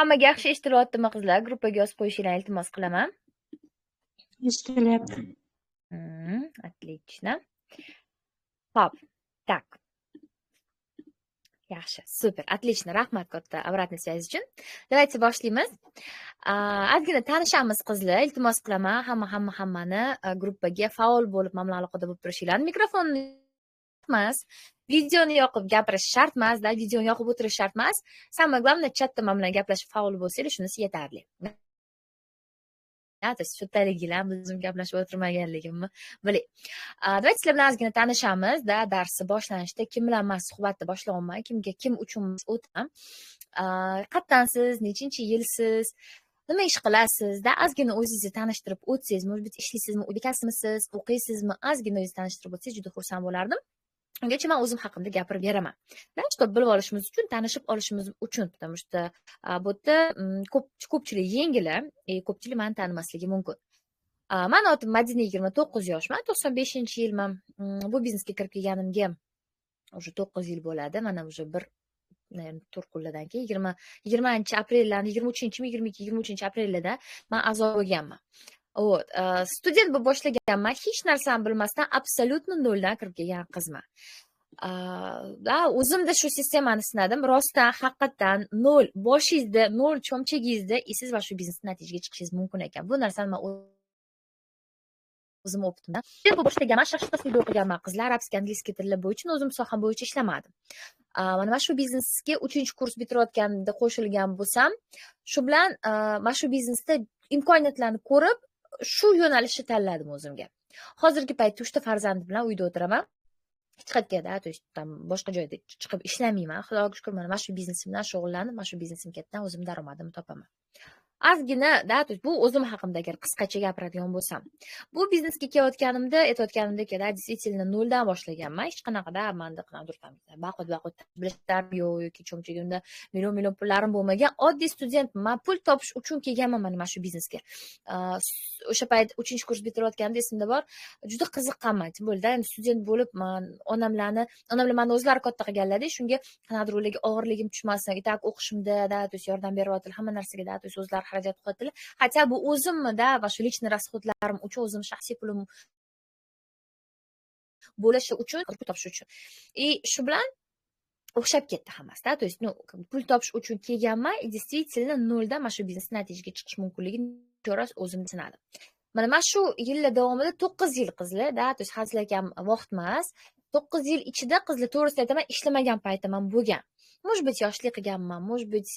Hammaga yaxshi eshitilyaptimi qizlar? Gruppaga yozib qo'yishingizni iltimos qilaman. Eshitilyapti. Отлично. Hop, так. Yaxshi, super, отлично. Rahmat katta обратный связь uchun. Давайте boshlaymiz. Ozgina tanishamiz qizlar. Iltimos qilaman hammani gruppaga faol bo'lib mana aloqada bo'lib turishinglarni. Mikrofonni emas, videoni yoqib gapirish shart emas, videoni yoqib o'tirish shart emas. Самое главное, chatda men bilan gaplashib faol bo'lsanglar, shunisi yetarli. То есть so'ttaligilar bizim gaplashib o'tirmaganligimni biling. Давайте sizlar bilan ozgina tanishamiz, darsi boshlanishda kim bilan men suhbatni boshlayapman, kimga kim uchun o'taman. Qayerdansiz, nechinchi yilsiz, nima ish qilasiz, ozgina o'zingizni tanishtirib o'tsangiz, может быть, ishlaysizmi, uydakamisiz, o'qiysizmi, ozgina o'zingizni tanishtirib o'tsangiz juda xursand bo'lardim. Ungacha men o'zim haqimda gapirib beraman. Чтобы bilib olishimiz uchun, tanishib olishimiz uchun, потому что bu yerda ko'pchilik yengillar, ko'pchilik meni tanimasligi mumkin. Men otim Madina, 29 yoshman, 95-yilman. Bu biznesga kirib kelganimga уже 9 yil bo'ladi. Mana уже bir 4 kunlardan keyin 20-apreldan 23 aprelda men a'zo bo'lganman. Student bo'lib boshlaganman, hech narsani bilmasdan absolutno noldan kirib kelgan qizman. O'zimda shu sistemani sinadim, rostdan, haqiqatdan nol boshingizda, nol cho'mchagingizda siz va shu biznesni natijaga chiqishingiz mumkin ekan. Bu narsani men o'zim o'qitdim. Bu boshlaganman, shaxsiy o'qiganman qizlar, arabskiy, angliskiy tillar bo'yicha, o'zim soham bo'yicha ishlamadim. Mana shu biznesga 3-kurs bitirayotganimda qo'shilgan bo'lsam, shu bilan mana shu biznesda imkoniyatlarni ko'rib, shu yo'nalishni tanladim o'zimga. Hozirgi paytda 3 ta farzandim bilan uyda o'tiraman. Hech qayerga, то есть boshqa joyda chiqib ishlamayman. Xudoga shukr, mana shu biznesim bilan shug'ullanib, mana shu biznesim ketdan o'zim daromadimni topaman. Ozgina, то есть bu o'zim haqimda agar qisqacha gapiradigan bo'lsam, bu biznesga kelayotganimda, действительно noldan boshlaganman. Hech qanaqada menda qanaqadir baqut bilishlar yoki cho'mchagimda million pullarim bo'lmagan oddiy studentman. Men pul topish uchun kelganman mana shu biznesga. O'sha payt 3-kurs bitirayotganimda esimda bor, juda qiziqqanman. Tim bo'ldi, endi student bo'lib, men onamlar meni o'zlari katta qilganlar-da, shunga qanaqadir o'ylarga og'irligim tushmasin, itak o'qishimda, to есть yordam beryaptilar, hamma narsaga, to есть o'zlari xarajat qilyaptilar. Hatto bu o'zimmi, va shu личный расходlarim uchun, o'zim shaxsiy pulim bo'lishi uchun, pul topish uchun. Shu bilan o'xshab ketdi hammasi, то есть pul topish uchun kelganman, действительно noldan mana shu biznesni natijaga chiqish mumkinligini cho'ras o'zim sinadim. Mana shu yillar davomida 9 yil qizlar, то есть hazilakam vaqt emas. 9 yil ichida qizlar, to'g'risini aytaman, ishlamagan paytim ham bo'lgan. Может быть, yoshlik qilganman, может быть,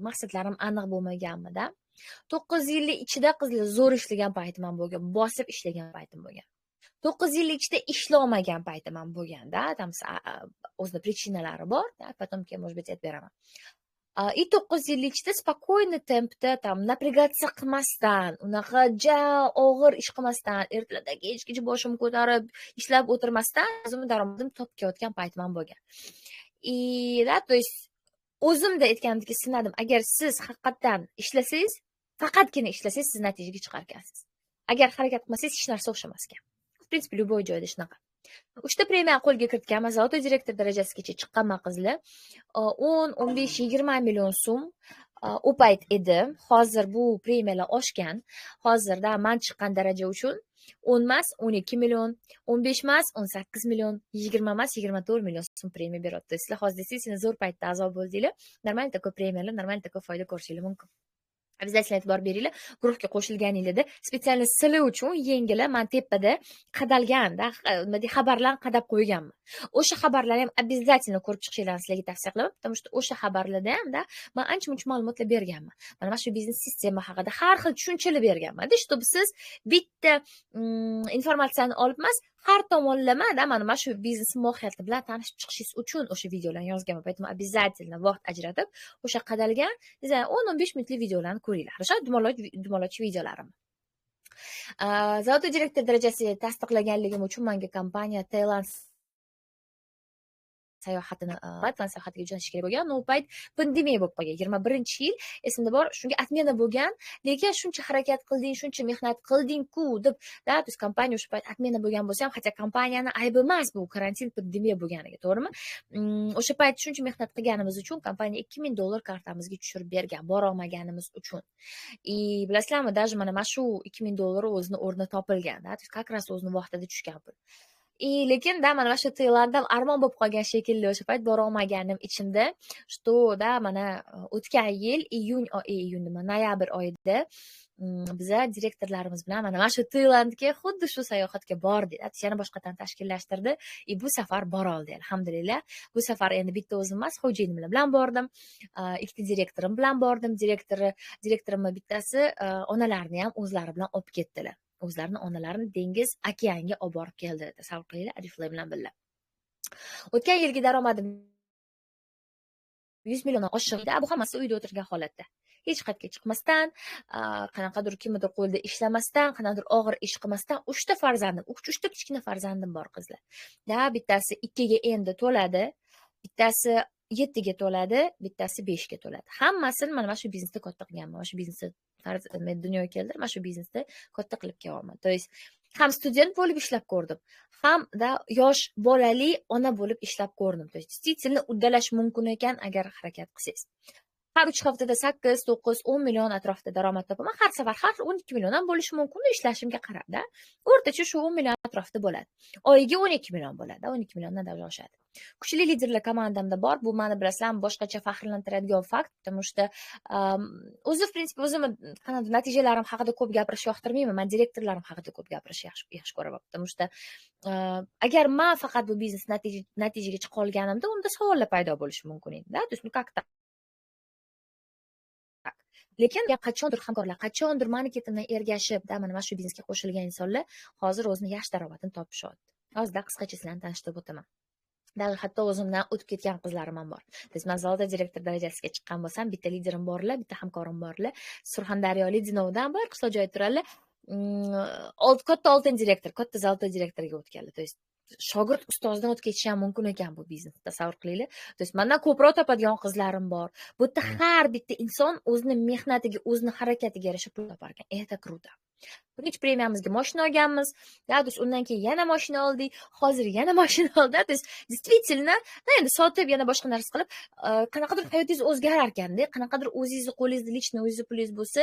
maqsadlarim aniq bo'lmaganmi-da. 9 yillik ichida qizlar zo'r ishlagan paytim ham bo'lgan, bosib ishlagan paytim bo'lgan. 9 yillik ichida ishlamagan paytim ham bo'lgan-da, там o'zida prichinalari bor, потом keyin может быть aytib beraman. 9 yillik ichida spokойный tempda, напрягаться qilmasdan, unaqa og'ir ish qilmasdan, ertalardan kechgacha boshimni ko'tarib ishlab o'tirmasdan o'zimni daromadim topib kelayotgan paytim ham bo'lgan. То есть o'zimda aytganimdek sinadim, agar siz haqiqatdan ishlasangiz, faqatgina ishlasangiz, siz natijaga chiqar ekansiz. Agar harakat qilmasangiz, hech narsa o'xshamas ekan. В принципе, любой joyda shunaqa. 3 ta premiyani qo'lga kiritganman, zavodo direktor darajasigacha chiqqanman qizlar. 10, 15, 20 million so'm u payt edi. Hozir bu premiyalar oshgan. Hozirda men chiqqan daraja uchun 10 emas, 12 million, 15 emas, 18 million, 20 emas, 24 million so'm premiya beradi. Sizlar hozir действительно zo'r paytda a'zo bo'ldinglar. Normal такой premiyalar, normal такой foyda ko'rishingiz mumkin. Обязательно e'tibor beringlar. Guruhga qo'shilganingizda special sizlar uchun yengila men tepada qadalgan-da, xabarlarni qadab qo'yganman. O'sha xabarlarni ham обязательно ko'rib chiqishingizni sizlarga tavsiya qilaman, потому что o'sha xabarlarda ham men ancha-muncha ma'lumotlar berganman. Mana shu biznes sistema haqida har xil tushunchalar berganman-da, чтобы siz bitta informatsiyani olib emas, har tomonlama mana shu biznes mohiyati bilan tanishib chiqishingiz uchun o'sha videolarni yozganman. Поэтому обязательно vaqt ajratib o'sha qadalgan 10-15 minutlik videolarni ko'ringlar. O'sha dumaloch videolarim. Zavod direktor darajasiga tasdiqlaganligim uchun menga kompaniya Tailand sayohatini Latviya sayohatiga jo'nash kerak bo'lgan. U payt pandemiya bo'lib qolgan. 21-yil esimda bor, shunga отмена bo'lgan. Lekin shuncha harakat qilding, shuncha mehnat qilding-ku deb, biz kompaniya o'sha payt отмена bo'lgan bo'lsa ham, hatto kompaniyani aybi emas bu karantin pandemiya bo'lganiga, to'g'rimi? O'sha payt shuncha mehnat qilganimiz uchun kompaniya $2000 kartamizga tushirib bergan, bora olmaganimiz uchun. Bilasizlarmi, даже mana shu $2000 o'zini o'rni topilgan, как раз o'zini vaqtida tushgan pul. Lekin mana shu Tailanddan armon bo'lib qolgan shekilli o'sha payt bora olmaganim ichimda, что mana o'tgan yil noyabr oyida biza direktorlarimiz bilan mana shu Tailandga xuddi shu sayohatga bordik. Yana boshqatdan tashkillashtirdi. Bu safar bora oldik, alhamdulillah. Bu safar endi bitta o'zim emas, xo'jayinim bilan bordim. Ikkita direktorim bilan bordim. Direktorimni bittasi onalarini ham o'zlari bilan olib ketdilar. O'zlarini onalarini dengiz, okeanga olib borib keldi. Tasavvur qilinglar, Ariflar bilan birga. O'tgan yilgi daromadim 100 milliondan oshiq edi. Bu hammasi uyda o'tirgan holatda. Hech qayerga chiqmasdan, qanaqadir kimnidir qo'lida ishlamasdan, qanaqadir og'ir ish qilmasdan 3 ta farzandim, 3 ta kichkina farzandim bor qizlar. Bittasi 2 ga endi to'ladi, bittasi 7 ga to'ladi, bittasi 5 ga to'ladi. Hammasini mana shu biznesda katta qilganman. Mana shu biznesda men dunyoga keldim, mana shu biznesda katta qilib kelyapman. То есть ham student bo'lib ishlab ko'rdim, hamda yosh bolali ona bo'lib ishlab ko'rdim. То есть действительно uddalash mumkin ekan agar harakat qilsangiz. Har 3 haftada 8, 9, 10 million atrofida daromad topaman. Har safar 12 milliondan bo'lishi mumkin, ishlashimga qarab-da. O'rtacha shu 10 million atrofida bo'ladi. Oyiga 12 million bo'ladi, 12 milliondan da oshadi. Kuchli liderlar komandamda bor. Bu meni bilasizlarmi, boshqacha faxrlantiradigan fakt, потому что o'zi в принципе o'zim natijalarim haqida ko'p gapirishni yoqtirmayman. Men direktorlarim haqida ko'p gapirishni yaxshi ko'raman. Потому что agar men faqat bu biznes natijaga chiqa olganimda, unda savollar paydo bo'lishi mumkin edi-da. То есть как так? Lekin qachondir hamkorlar, qachondir meni ketimdan ergashib, mana shu biznesga qo'shilgan insonlar hozir o'zini yaxshi daromadini topishyapti. Hozirda qisqacha sizlarni tanishtirib o'taman. Hatto o'zimdan o'tib ketgan qizlarim ham bor. Men zalda direktor darajasiga chiqqan bo'lsam, bitta liderim borlar, bitta hamkorim borlar. Surxondaryolik Dinovdan bor, qishloq joyda turadilar. Katta oltin direktor, katta zalda direktorga o'tganlar. То есть shogird ustozdan o'tib ketishi ham mumkin ekan bu biznes. Tasavvur qilinglar. То есть mendan ko'proq topadigan qizlarim bor. Bu yerda har bitta inson o'zining mehnatiga, o'zining harakatiga yarasha pul topar ekan. Это круто. Birinchi premiyamizga mashina olganmiz. Undan keyin yana mashina oldik. Hozir yana mashina oldik. То есть действительно, endi sotib yana boshqa narsa qilib, qanaqadir hayotingiz o'zgarar ekanda, qanaqadir o'zingizni qo'lingizda lichni o'zingiz pulingiz bo'lsa,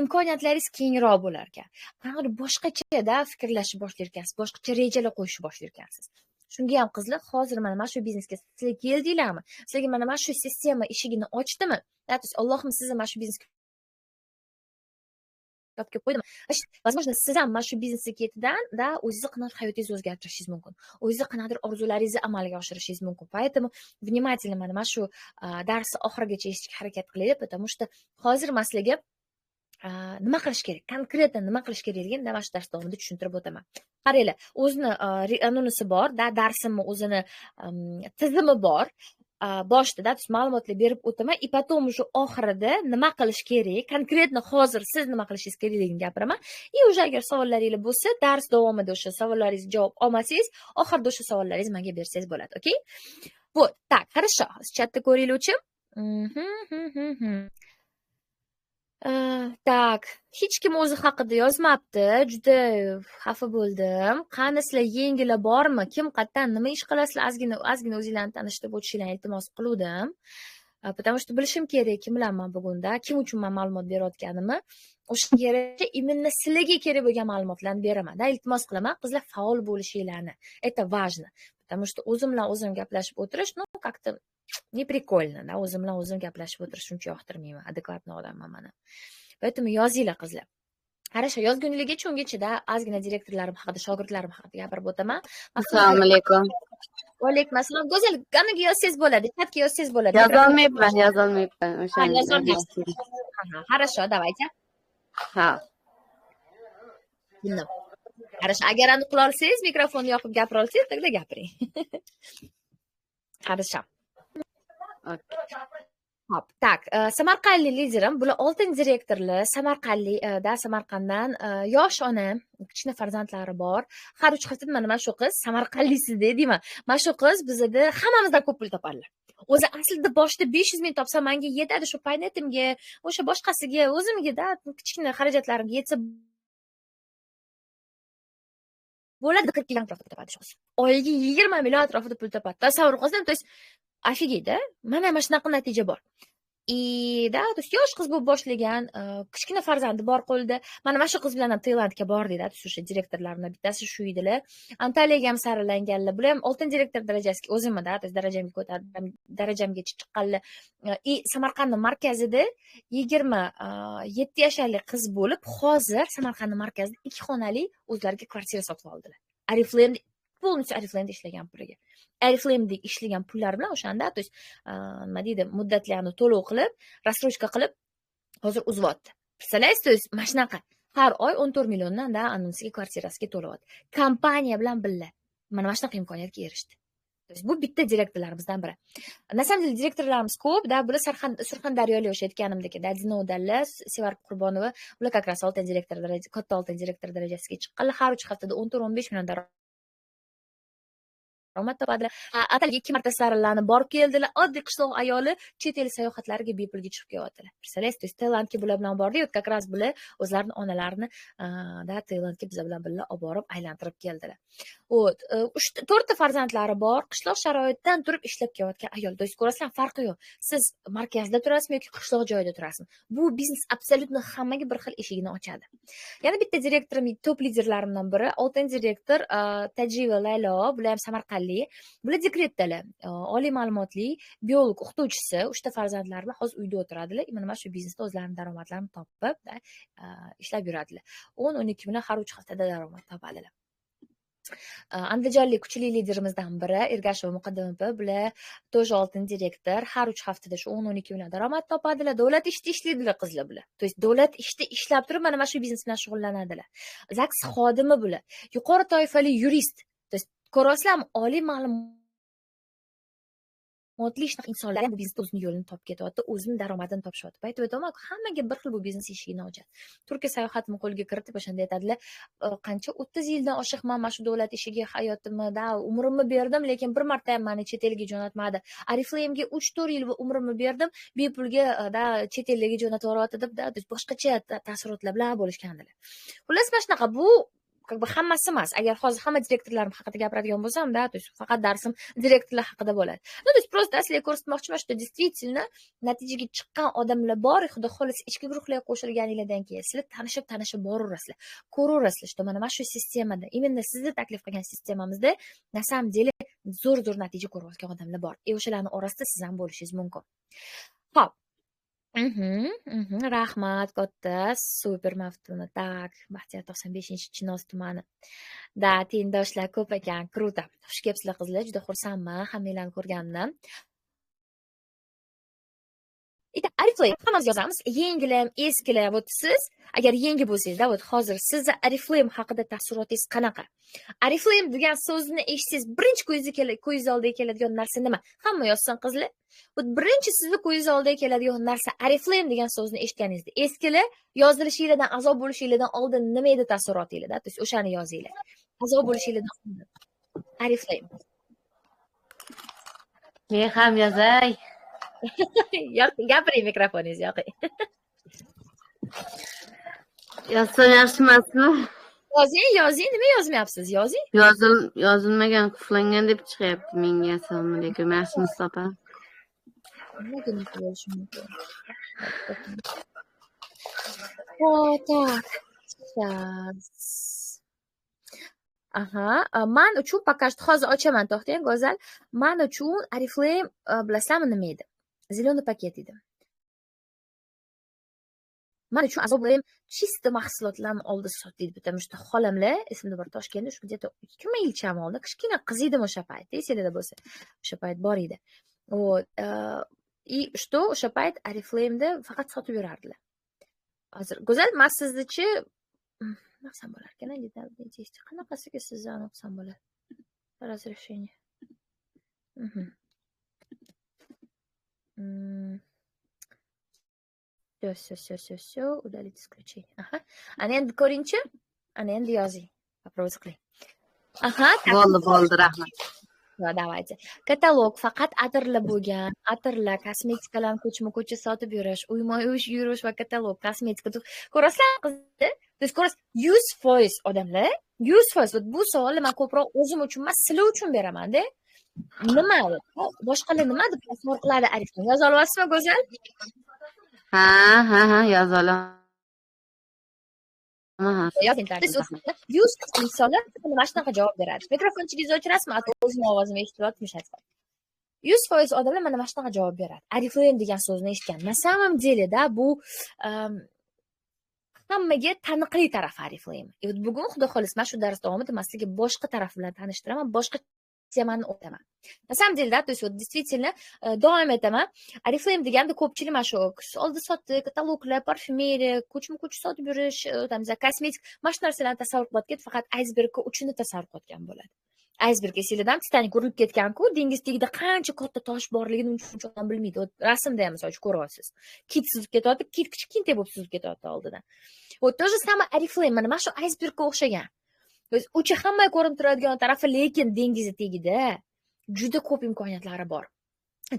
imkoniyatlaringiz kengroq bo'lar ekan. Qanaqadir boshqacha fikrlashni boshlar ekansiz, boshqacha rejalar qo'yishni boshlar ekansiz. Shunga ham qizlar, hozir mana shu biznesga sizlar keldinglarmi? Sizlarga mana shu sistema eshigini ochdimi? Allohim sizni mana shu biznesga olib qo'ydim. Возможно, siz ham mana shu biznesga ketidan o'zingizni qanaqadir hayotingizni o'zgartirishingiz mumkin. O'zingizni qanaqadir orzularingizni amalga oshirishingiz mumkin. Поэтому внимательно mana shu darsni oxirigacha eshitishga harakat qilinglar, потому что hozir men sizlarga nima qilish kerak, konkretno nima qilish kerakligini mana shu dars davomida tushuntirib o'taman. Qaranglar, o'zini anonisi bor, darsimni o'zini tizimi bor. Boshida ma'lumotlar berib o'taman, и потом уже oxirida nima qilish kerak, konkretno hozir siz nima qilishingiz kerakligini gapiraman. И уже agar savollaringiz bo'lsa, dars davomida o'sha savollaringizga javob olmasangiz, oxirida o'sha savollaringizni menga bersangiz bo'ladi, okey? Вот, так, хорошо. Chatda ko'ringlar-chi. Так, hech kim o'zi haqida yozmabdi. Juda xafa bo'ldim. Qani sizlar yengillar bormi? Kim qayerdan nima ish qilasizlar? Ozgina o'zinglarni tanishtirib o'tishinglarni iltimos qiluvdim. Потому что bilishim kerak, kim bilan men bugunda, kim uchun men ma'lumot berayotganimni. O'shanga yarasha именно sizlarga kerak bo'lgan ma'lumotlarni beraman. Iltimos qilaman, qizlar faol bo'lishinglarni. Это важно. Потому что o'zim bilan o'zim gaplashib o'tirish, как-то не прикольно, o'zim bilan o'zim gaplashib o'tirish uncha yoqtirmayman, adekvatni odamman mana. Поэтому yozinglar qizlar. Хорошо, yozgunligicha ungacha ozgina direktorlarim haqida, shogirdlarim haqida gapirib o'taman. Assalomu alaykum. Va alaykum assalom. Go'zal, qanaqa yozsangiz bo'ladi, chatga yozsangiz bo'ladi. Yozolmayman. O'sha. Хорошо, давайте. Ha. Хорошо, agar aniq qila olsangiz, mikrofonni yoqib gapira olsangiz, тогда gapiring. Хорошо. Hop, tak, samarqandlik liderim, bular oltin direktorlar, Samarqanddan yosh ona, kichkina farzandlari bor. Har 3 haftada mana shu qiz samarqandlisida deyman. Mana shu qiz bizada hammamizdan ko'p pul topadilar. O'zi aslida boshida 500 ming topsa menga yetadi, shu paynetimga, o'sha boshqasiga, o'zimga kichkina xarajatlarimga yetsa bo'ladi, 40 million atrofida topadi shu qiz. Oyiga 20 million atrofida pul topadi. Tasavvur qilsam, to есть офигеть-da. Mana shunaqa natija bor. То есть yosh qiz bo'lib boshlagan, kichkina farzandi bor qo'lida. Mana shu qiz bilan ham Tailandga bordik-da, o'sha direktorlarning bittasi shu edilar. Antaliyaga ham saralanganlar. Bular ham oltin direktor darajasiga o'zimda, to есть darajamga ko'tardim, darajamga chiqqanlar. Samarqandning markazida 27 yoshli qiz bo'lib, hozir Samarqandning markazida 2 xonali o'zlariga kvartira sotib oldilar. Oriflame полностью Oriflame'da ishlagan puliga. Oriflame'da ishlagan pullar bilan o'shanda, то есть nima deydi, muddatlarni to'lov qilib, рассрочка qilib, hozir uzyapti. Представляете, то есть mana shunaqa har oy 14 milliondan anonsiga kvartirasiga to'layapti. Kompaniya bilan birga mana shunaqa imkoniyatga erishdi. То есть bu bitta direktorlarimizdan biri. На самом деле direktorlarimiz ko'p, bular Surxondaryolik o'sha aytganimdek, Dino'dalar, Sevar Qurbonova, bular как раз oltin direktor darajasi, katta oltin direktor darajasiga chiqqanlar. Har 3 haftada 14-15 million daromad topadilar. Ataliga 2 marta saralanib borib keldilar. Oddiy qishloq ayoli chet el sayohatlariga bepulga chiqib kelyaptilar. Представляете, то есть Tailandga bular bilan bordik, как раз bular o'zlarini onalarini Tailandga biz bilan birga olib borib aylantirib keldilar. 4 ta farzandlari bor, qishloq sharoitdan turib ishlab kelayotgan ayol. То есть ko'rasizlar, farqi yo'q. Siz markazda turasizmi yoki qishloq joyda turasizmi? Bu biznes absolyutno hammaga bir xil eshigini ochadi. Yana bitta direktorim, top liderlarimdan biri, oltin direktor Tajiva Laylo, bular ham Samarqandlik. Bular dekretdalar. Oliy ma'lumotli biolog o'qituvchisi, 3 ta farzandlari bilan hozir uyda o'tiradilar. Mana shu biznesda o'zlarining daromadlarini topib, ishlab yuradilar. 10-12 million har 3 haftada daromad topadilar. Andijonlik kuchli liderimizdan biri Ergashev Muqaddam opa, bular тоже oltin direktor, har 3 haftada shu 10-12 million daromad topadilar. Davlat ishida ishlaydilar qizlar bular. То есть davlat ishida ishlab turib mana shu biznes bilan shug'ullanadilar. ZAGS xodimi bular. Yuqori toifali yurist. То есть ko'rasizlarmi, oliy ma'lumotli insonlar bu biznesda o'zini yo'lini topib ketyapti, o'zini daromadini topishyapti. Aytib o'taman, hammaga bir xil bu biznes eshigini ochadi. Turkiya sayohatini qo'lga kiritib, o'shanda aytadilar, qancha 30 yildan oshiqman mana shu davlat ishiga, hayotimda umrimni berdim, lekin bir marta ham meni chet elga jo'natmadi. Oriflame'ga 3-4 yil umrimni berdim, bepulga chet elga jo'natib yuboryapti deb, boshqacha taassurotlar bilan bo'lishgandilar. Xullas, mana shunaqa bu как бы hammasi emas. Agar hozir hamma direktorlarim haqida gapiradigan bo'lsam, то есть faqat darsim direktorlar haqida bo'ladi. То есть просто sizlarga ko'rsatmoqchiman, что действительно natijaga chiqqan odamlar bor, xudo xohlasa ichki guruhlarga qo'shilganinglardan keyin sizlar tanishib boraverasizlar. Ko'raverasizlar, что mana shu sistemada, именно sizni taklif qilgan sistemamizda на самом деле zo'r natija ko'rayotgan odamlar bor. O'shalarning orasida siz ham bo'lishingiz mumkin. Xo'p. Rahmat katta, super Maftuna. Tak, Baxtiyor 95-Chinoz tumani. Tengdoshlar ko'p ekan, kruto. Xush kelibsizlar qizlar, juda xursandman hammanglarni ko'rganimdan. Oriflame hammamiz yozamiz, yangilar, eskilar. Siz agar yangi bo'lsangiz, hozir sizni Oriflame haqida taassurotingiz qanaqa? Oriflame degan so'zni eshitsangiz, birinchi ko'zingiz oldiga keladigan narsa nima? Hamma yozsin qizlar. Birinchi sizni ko'zingiz oldiga keladigan narsa Oriflame degan so'zni eshitganingizda, eskilar yozilishingiz, azob bo'lishingiz oldin nima edi taassurotingizda? То есть o'shani yozinglar. Azob bo'lishingiz oldin Oriflame. Men ham yozay. Gapiring, mikrofoningiz yoqing. Yozsam yaxshi emasmi? Yozing, nima yozmayapsiz? Yozing. Yozilmagan, quflangan deb chiqyapti menga. Assalomu alaykum, yaxshimisiz opa? Nimaga bo'lishi mumkin? Aha, men uchun пока что hozir ochaman, to'xtang, go'zal. Men uchun Oriflame bilasizlarmi nima edi? Zeleный paket edi. Men uchun Oriflame чисто mahsulotlarni oldi sotdik bitta mushta xolamlar, esimda bor, Toshkentda shu где-то 2 yilcha oldi. Kichkina qiz edim o'sha payt, esingizda bo'lsa. O'sha payt bor edi. И что o'sha payt Oriflame'da faqat sotib yurardilar. Hozir go'zal, men siznichi naqsam bo'lar ekan, qanaqasiga sizga naqsam bo'ladi? Разрешение. Все, удалить исключение. Aha. Ana endi ko'ring-chi. Ana endi yozing. Попробуйте qiling. Aha, Bo'ldi, rahmat. давайте. Katalog faqat atirlar bo'lgan, atirlar, kosmetikalarni ko'chma-ko'cha sotib yurish, uyma-uy yurish va katalog, kosmetika. Ko'rasizlar qizni? Siz ko'rasiz 100% odamlar, 100%. Bu savolni men ko'proq o'zim uchun emas, sizlar uchun beraman-da. Nima? Boshqalar nima deb tasavvur qiladi Arifjon? Yoza olasizmi, Go'zal? Ha, yoza olaman. Yozing. 100% insonlar mana shunaqa javob beradi. Mikrofonchigingizni o'chirasizmi? O'zimni ovozimni eshityapti, eshitadi. 100% odamlar mana shunaqa javob beradi. Oriflame degan so'zni eshitgan. Na samom deleda bu hammaga taniqli taraf Oriflame. Bugun xudo xolis mana shu dars davomida men sizga boshqa taraf bilan tanishtiraman, boshqa temani o'taman. На самом деле, да, то есть вот действительно doim aytaman, Oriflame deganda ko'pchilik mana shu oldi sotdi, kataloglar, parfumeriya, ko'chma-ko'cha sotib yurish, kosmetik, mana shu narsalarni tasavvur qilayotgan, faqat aysbergning uchini tasavvur qilayotgan bo'ladi. Aysberg esingizdan Titanik urilib ketgan-ku, dengiz tagida qancha katta tosh borligini uncha odam bilmaydi. Rasmda ham masalan ko'ryapsiz. Kit suzib ketyapti, kit kichkinta bo'lib suzib ketyapti oldidan. Вот то же самое Oriflame mana shu aysbergga o'xshagan. Uchi hamma ko'rinib turadigan tarafi, lekin dengiz tagida juda ko'p imkoniyatlari bor.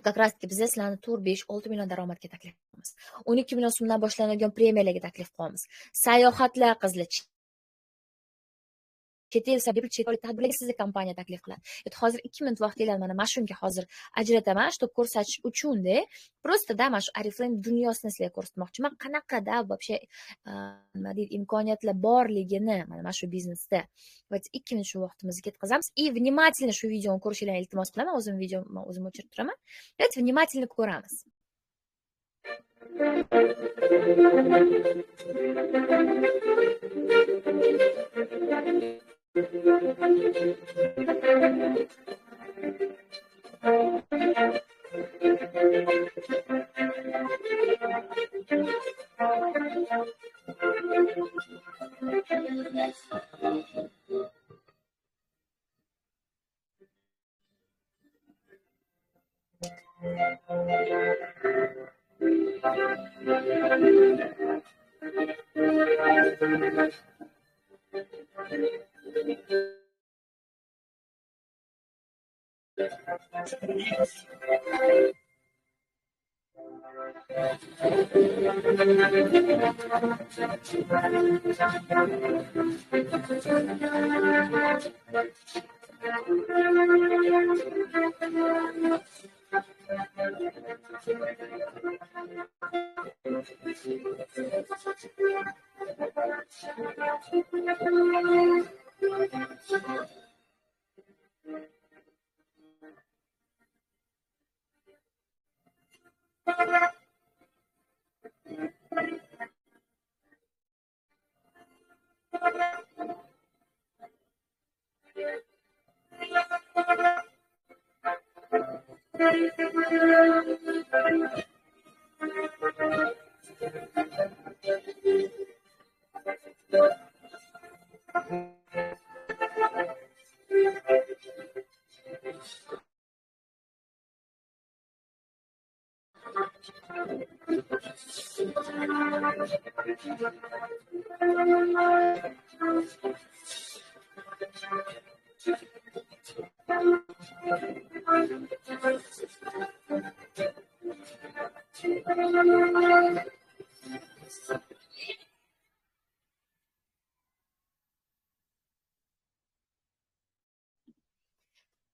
Как раз biz sizlarni 4-5-6 million daromadga taklif qilamiz. 12 million so'mdan boshlanadigan premiyalarga taklif qilamiz. Sayohatlar qizlar, chet el tadbirlarga sizga kompaniya taklif qiladi. Hozir 2 minut vaqtingizni mana shunga hozir ajrataman, чтобы ko'rsatish uchun-da, просто da mana shu Oriflame dunyosini sizlarga ko'rsatmoqchiman. Qanaqada вообще nima deydi, imkoniyatlar borligini mana shu biznesda. 2 minut shu vaqtimizni ketkazamiz. И внимательно shu videoni ko'rishingizni iltimos qilaman. O'zim o'chirib turaman. Давайте внимательно ko'ramiz.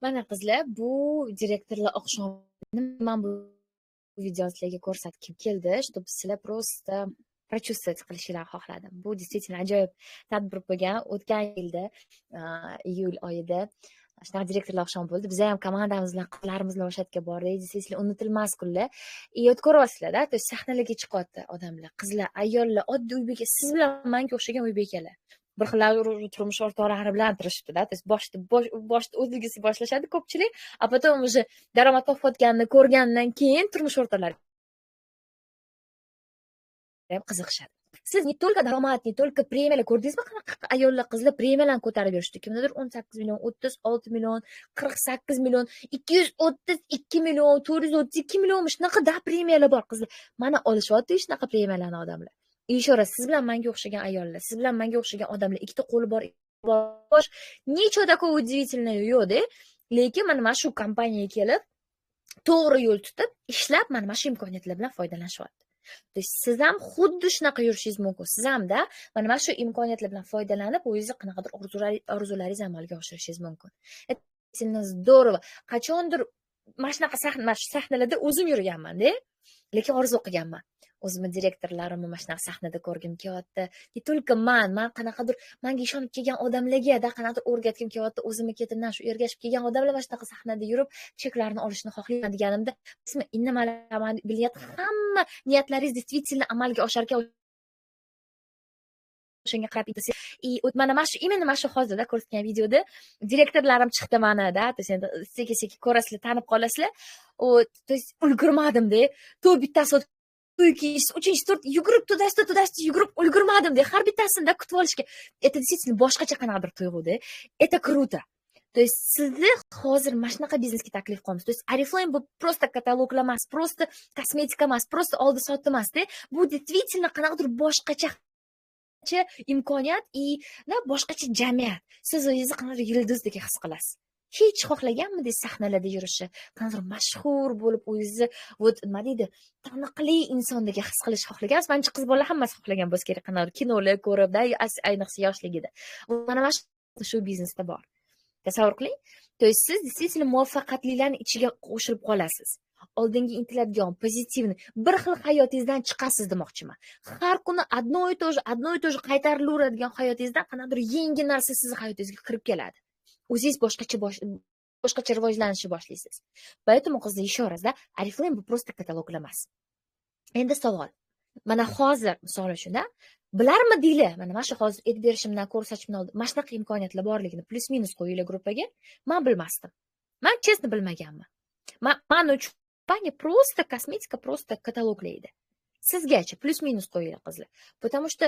Mana qizlar, bu direktorlar oqshomini men bu videoni sizlarga ko'rsatib keldi, чтобы sizlar просто прочувствовать qilishingizni xohladim. Bu действительно ajoyib tadbir bo'lgan. O'tgan yilda iyul oyida shunaqa direktorlar oqshomi bo'ldi. Biz ham komandamiz bilan qizlarimiz bilan o'sha yerga bordik. Действительно unutilmas kunlar. Yod ko'ryapsizlar-da, to есть sahnalarga chiqyapti odamlar, qizlar, ayollar, oddiy uy beka, siz bilan menga o'xshagan uy bekalar. Bir xil turmush o'rtoqlari bilan turishibdi-da. То есть boshda o'zligisi boshlashadi ko'pchilik, a потом уже daromad topayotganini ko'rgandan keyin turmush o'rtoqlari ham qiziqishadi. siz не только daromad, не только premiyalar ko'rdingizmi, qanaqa ayollar, qizlar premiyalarni ko'tarib yurishdi. Kimdadir 18 million, 36 million, 48 million, 232 million, 432 million shunaqa da premiyalar bor qizlar. Mana olishyapti shunaqa premiyalarni odamlar. Еще раз, siz bilan menga o'xshagan ayollar, siz bilan menga o'xshagan odamlar, ikkita qo'li bor, bosh, nechta такого удивительного yo'q-da. Lekin mana shu kompaniyaga kelib, to'g'ri yo'l tutib, ishlab, mana shu imkoniyatlar bilan foydalanishyapti. То есть siz ham xuddi shunaqa yurishingiz mumkin. Siz hamda mana shu imkoniyatlar bilan foydalanib, o'zingizni qanaqadir orzularingizni amalga oshirishingiz mumkin. Здорово. Qachondir mana shunaqa sahnalarda o'zim yurganman-da, lekin orzu qilganman. O'zimni direktorlarimni mana shunaqa sahnada ko'rgim kelyapti. Не только man qanaqadir menga ishonib kelgan odamlarga qanaqadir o'rgatgim kelyapti. O'zimni ketimdan shu ergashib kelgan odamlar mana shunaqa sahnada yurib, cheklarni olishni xohlayman deganimda, hamma niyatlaringiz действительно amalga osharkan o'shanga qarab и mana именно shu hozirda ko'rsatgan videoda direktorlarim chiqdi manada, то есть endi sekin-sekin ko'rasizlar, tanib qolasizlar. То есть ulgurmadim-da. To bittasi uchinchi to'rt yugurib tudashdi yugurib ulgurmadim-da. Har bittasini kutib olishga. Это действительно boshqacha qanaqadir tuyg'u-da. Это круто. То есть sizni hozir mana shunaqa biznesga taklif qilamiz. То есть Oriflame bu просто kataloglar emas, просто kosmetika emas, просто oldi sotdi emas-da. Bu действительно qanaqadir boshqacha imkoniyat boshqacha jamiyat. Siz o'zingizni qanaqadir yulduzdek his qilasiz. Hech xohlaganmidingiz sahnalarda yurishni, qanaqadir mashhur bo'lib, o'zingizni nima deydi, taniqli insondek his qilishni xohlagansiz? Menimcha qiz bolalar hammasi xohlagan bo'lsa kerak, qanaqadir kinolar ko'rib, ayniqsa yoshligida. Mana shu biznesda bor. Tasavvur qiling. То есть siz действительно muvaffaqiyatlilarning ichiga qo'shilib qolasiz. Oldinga intiladigan, pozitivni bir xil hayotingizdan chiqasiz demoqchiman. Har kuni одно и то же qaytarilaveradigan hayotingizdan qanaqadir yangi narsa sizning hayotingizga kirib keladi. O'zingiz boshqacha rivojlanishni boshlaysiz. Поэтому qizlar еще раз, Oriflame bu просто kataloglar emas. Endi savol. Mana hozir misol uchun bilarmidinglar, mana shu hozir aytib berishimdan, ko'rsatishimdan oldin mana shunaqa imkoniyatlar borligini plus minus qo'yinglar gruppaga. Men bilmasdim. Men честно bilmaganman. Men uchun kompaniya просто kosmetika, просто kataloglar edi. Sizgacha plus minus qo'yinglar qizlar. Потому что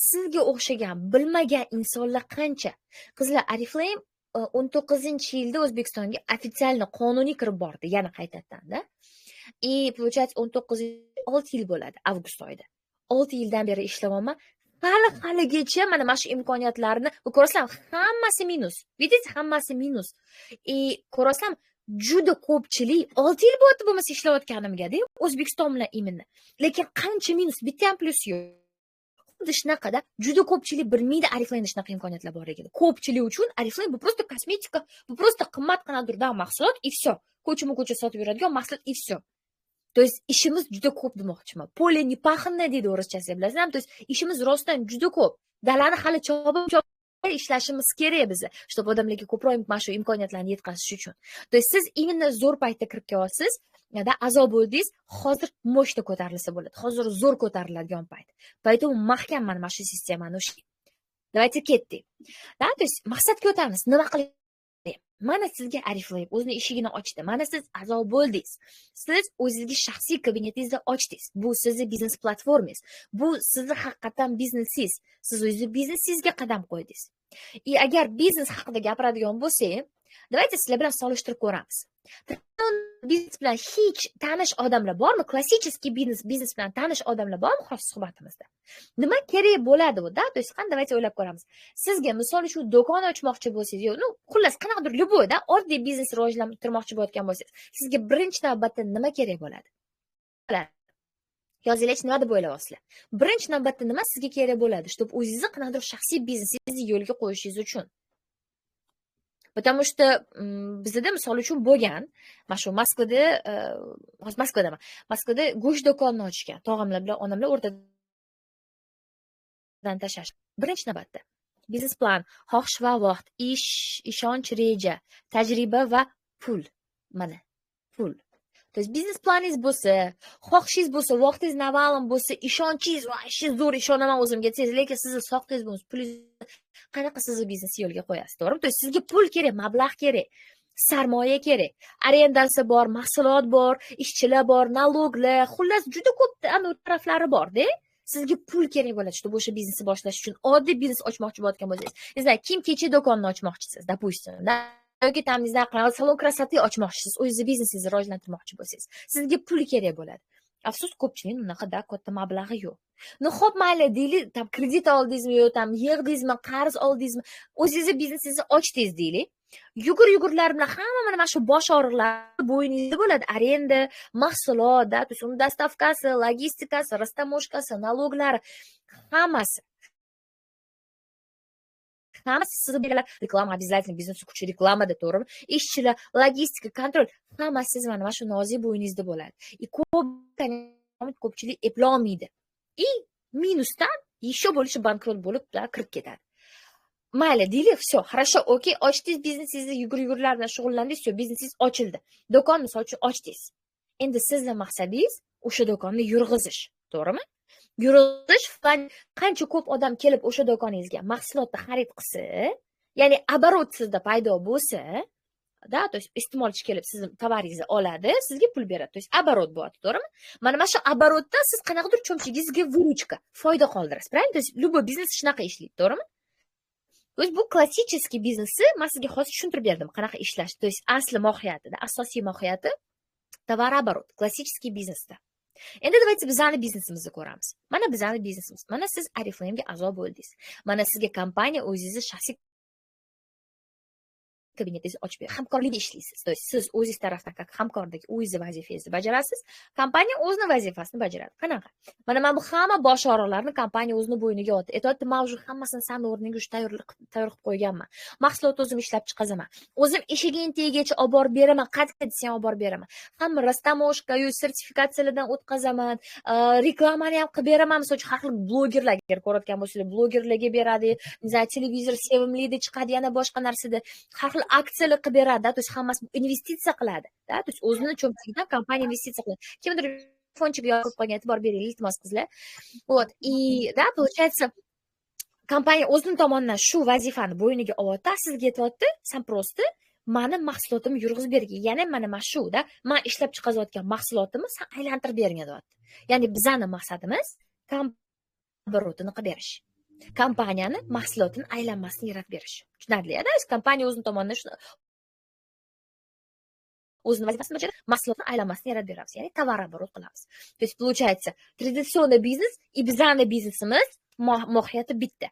sizga o'xshagan bilmagan insonlar qancha. Qizlar, Oriflame 19-yilda O'zbekistonga ofitsialni qonuniy kirib bordi, yana qaytadan-da. И получается 6 yil bo'ladi avgust oyida. 6 yildan beri ishlayapman. Haligacha mana shu imkoniyatlarni ko'rasam, hammasi minus. Видите, hammasi minus. И ko'rasam, juda ko'pchilik 6 yil bo'ldi bo'lmasa ishlayotganimga-da, O'zbekiston bilan imini. Lekin qancha minus, bitta ham plus yo'q. Xuddi shunaqada juda ko'pchilik bilmaydi Oriflame shunaqa imkoniyatlar borligini. Ko'pchilik uchun Oriflame bu просто kosmetika, bu просто qimmat qanadirdan mahsulot и всё. Ko'chma-ko'cha sotib yuradigan mahsulot и всё. То есть ishimiz juda ko'p demoqchiman. Поле не паханное deydi o'rischasi, bilasizmi? То есть ishimiz rostdan juda ko'p. Dalani hali chopib ishlashimiz kerak bizni, чтобы odamlarga ko'proq mana shu imkoniyatlarni yetkazish uchun. То есть siz именно zo'r paytda kirib kelyapsiz, a'zo bo'ldingiz, hozir moshta ko'tarilsa bo'ladi. Hozir zo'r ko'tariladigan payt. Поэтому mahkam mana shu sistemani ushlang. Давайте ketdik. То есть maqsadga o'tamiz. Nima qilib? Mana sizga Oriflame o'zining eshigini ochdi. Mana siz a'zo bo'ldingiz. Siz o'zingizga shaxsiy kabinetingizni ochdingiz. Bu sizning biznes platformangiz. Bu sizning haqiqatan biznesingiz. Siz o'zingiz biznesingizga qadam qo'ydingiz. И agar biznes haqida gapiradigan bo'lsak, давайте sizlar bilan solishtirib ko'ramiz. Biznes bilan hech tanish odamlar bormi? Klassический biznes bilan tanish odamlar bormi hozir suhbatimizda? Nima kerak bo'ladi unda? То есть qanday давайте o'ylab ko'ramiz. Sizga misol uchun do'kon ochmoqchi bo'lsangiz, xullas qanaqadir любой oddiy biznes rivojlantirmoqchi bo'layotgan bo'lsangiz, sizga birinchi navbatda nima kerak bo'ladi? Yozinglar, nima deb o'ylayapsizlar? Birinchi navbatda nima sizga kerak bo'ladi, чтобы o'zingizni qanaqadir shaxsiy biznesingizni yo'lga qo'yishingiz uchun? Потому что bizda misol uchun bo'lgan, mana shu Moskvada go'sht do'konini ochgan. Tog'amlar bilan onamlar o'rtadan tashlash. Birinchi navbatda biznes plan, xohish va vaqt, ish, ishonch, reja, tajriba va pul. Mana, pul. То есть biznes planingiz bo'lsa, xohishingiz bo'lsa, vaqtingiz navalim bo'lsa, ishonchingiz va ishingiz zo'r, ishonaman o'zimga desangiz, lekin sizni soxtangiz bo'lsa, pulingiz qanaqa sizni biznesni yo'lga qo'yasiz, to'g'rimi? То есть sizga pul kerak, mablag' kerak, sarmoya kerak, arendasi bor, mahsulot bor, ishchilar bor, naloglar, xullas juda ko'p taraflari bor-da. Sizga pul kerak bo'ladi, чтобы o'sha biznesni boshlash uchun. Oddiy biznes ochmoqchi bo'layotgan bo'lsangiz, sizlar kiyim-kechak do'konini ochmoqchisiz, допустим, da yoki там, не знаю, salon krasоты ochmoqchisiz, o'zingizni biznesingizni rivojlantirmoqchi bo'lsangiz, sizga pul kerak bo'ladi. Afsus, ko'pchilik unaqada katta mablag'i yo'q. Xo'p, mayli deylik, tam kredit oldingizmi yo tam yig'dingizmi, qarz oldingizmi, o'zingizni biznesingizni ochdingiz deylik. Yugur-yugurlar bilan hamma mana shu bosh og'riqlar bo'yningizda bo'ladi. Arenda, mahsulot, da, то есть uni dostavkasi, logistikasi, rastamoshkasi, naloglari, hammasi. Hammasi sizga beriladi. Reklama обязательно, biznes kuchi reklamada, to'g'rimi? Ishchilar, logistika, kontrol, hammasi siz mana shu nozik bo'yningizda bo'ladi. Ko'pchilik eplolmaydi. Minusdan еще больше bankrot bo'lib kirib ketadi. Mayli, deylik, все, хорошо, okey, ochdingiz biznesingizni, yugur-yugurlar bilan shug'ullandingiz, все, biznesingiz ochildi. Do'konni misol uchun ochdingiz. Endi sizning maqsadingiz o'sha do'konni yurg'izish, to'g'rimi? Yurg'izish, qancha ko'p odam kelib o'sha do'koningizga mahsulotni xarid qilsa, ya'ni оборот sizda paydo bo'lsa, da, то есть iste'molchi kelib sizning tovaringizni oladi, sizga pul beradi. То есть оборот bo'ladi, to'g'rimi? Mana shu оборотdan siz qanaqadir cho'mchigingizga выручка, foyda qoldirasiz. Правильно? То есть любой biznes shunaqa ishlaydi, to'g'rimi? То есть bu klassический biznesni men sizga hozir tushuntirib berdim, qanaqa ishlash. То есть asli mohiyatida, asosiy mohiyati tovar-оборот, klassический biznesda. Endi давайте bizani biznesimizni ko'ramiz. Mana bizani biznesimiz. Mana siz Oriflame'ga a'zo bo'ldingiz. Mana sizga kompaniya o'zingizni shaxsiy kabinetingizni ochib beradi. Hamkorlikda ishlaysiz. То есть siz o'zingiz tarafdan hamkordagi o'zingizni vazifangizni bajarasiz, kompaniya o'zining vazifasini bajaradi. Qanaqa? Mana bu hamma bosh og'riqlarni kompaniya o'zining bo'yniga oldi. Aytayapti, men уже hammasini san o'rniga tayyor qilib qo'yganman. Mahsulot o'zim ishlab chiqazaman. O'zim eshiging tegigacha olib borib beraman, qayerga desam olib borib beraman. Hamma rastamoshka, sertifikatsiyalardan o'tkazaman, reklamani ham qilib beraman. Misol uchun har xil blogerlarga ko'rayotgan bo'lsangiz, blogerlarga beradi, televizor sevimlida chiqadi, yana boshqa narsada har xil aksiyalar qilib beradi, то есть hammasi investitsiya qiladi, da, то есть o'zining cho'ntagidan kompaniya investitsiya qiladi. Kimdir fonchiga yozib qo'ygan, e'tibor bering, iltimos qizlar. Вот, и да, получается, kompaniya o'zining tomonidan shu vazifani bo'yniga oladi, sizga aytayapti, san просто mani mahsulotimni yurg'izib bergin. Ya'ni mana shu, da, men ishlab chiqarayotgan mahsulotimni san aylantirib bergin, deyapti. Ya'ni bizning maqsadimiz obоротini qilib berish. Kompaniyani mahsulotini aylanmasini yaratib berish. Tushunarli-da? Kompaniya o'zining tomonidan shuni o'zining vazifasini bajarib, mahsulotni aylanmasini yaratib beramiz. Ya'ni tovar-оборот qilamiz. То есть получается, традиционный biznes и bizning biznesimiz mohiyati bitta.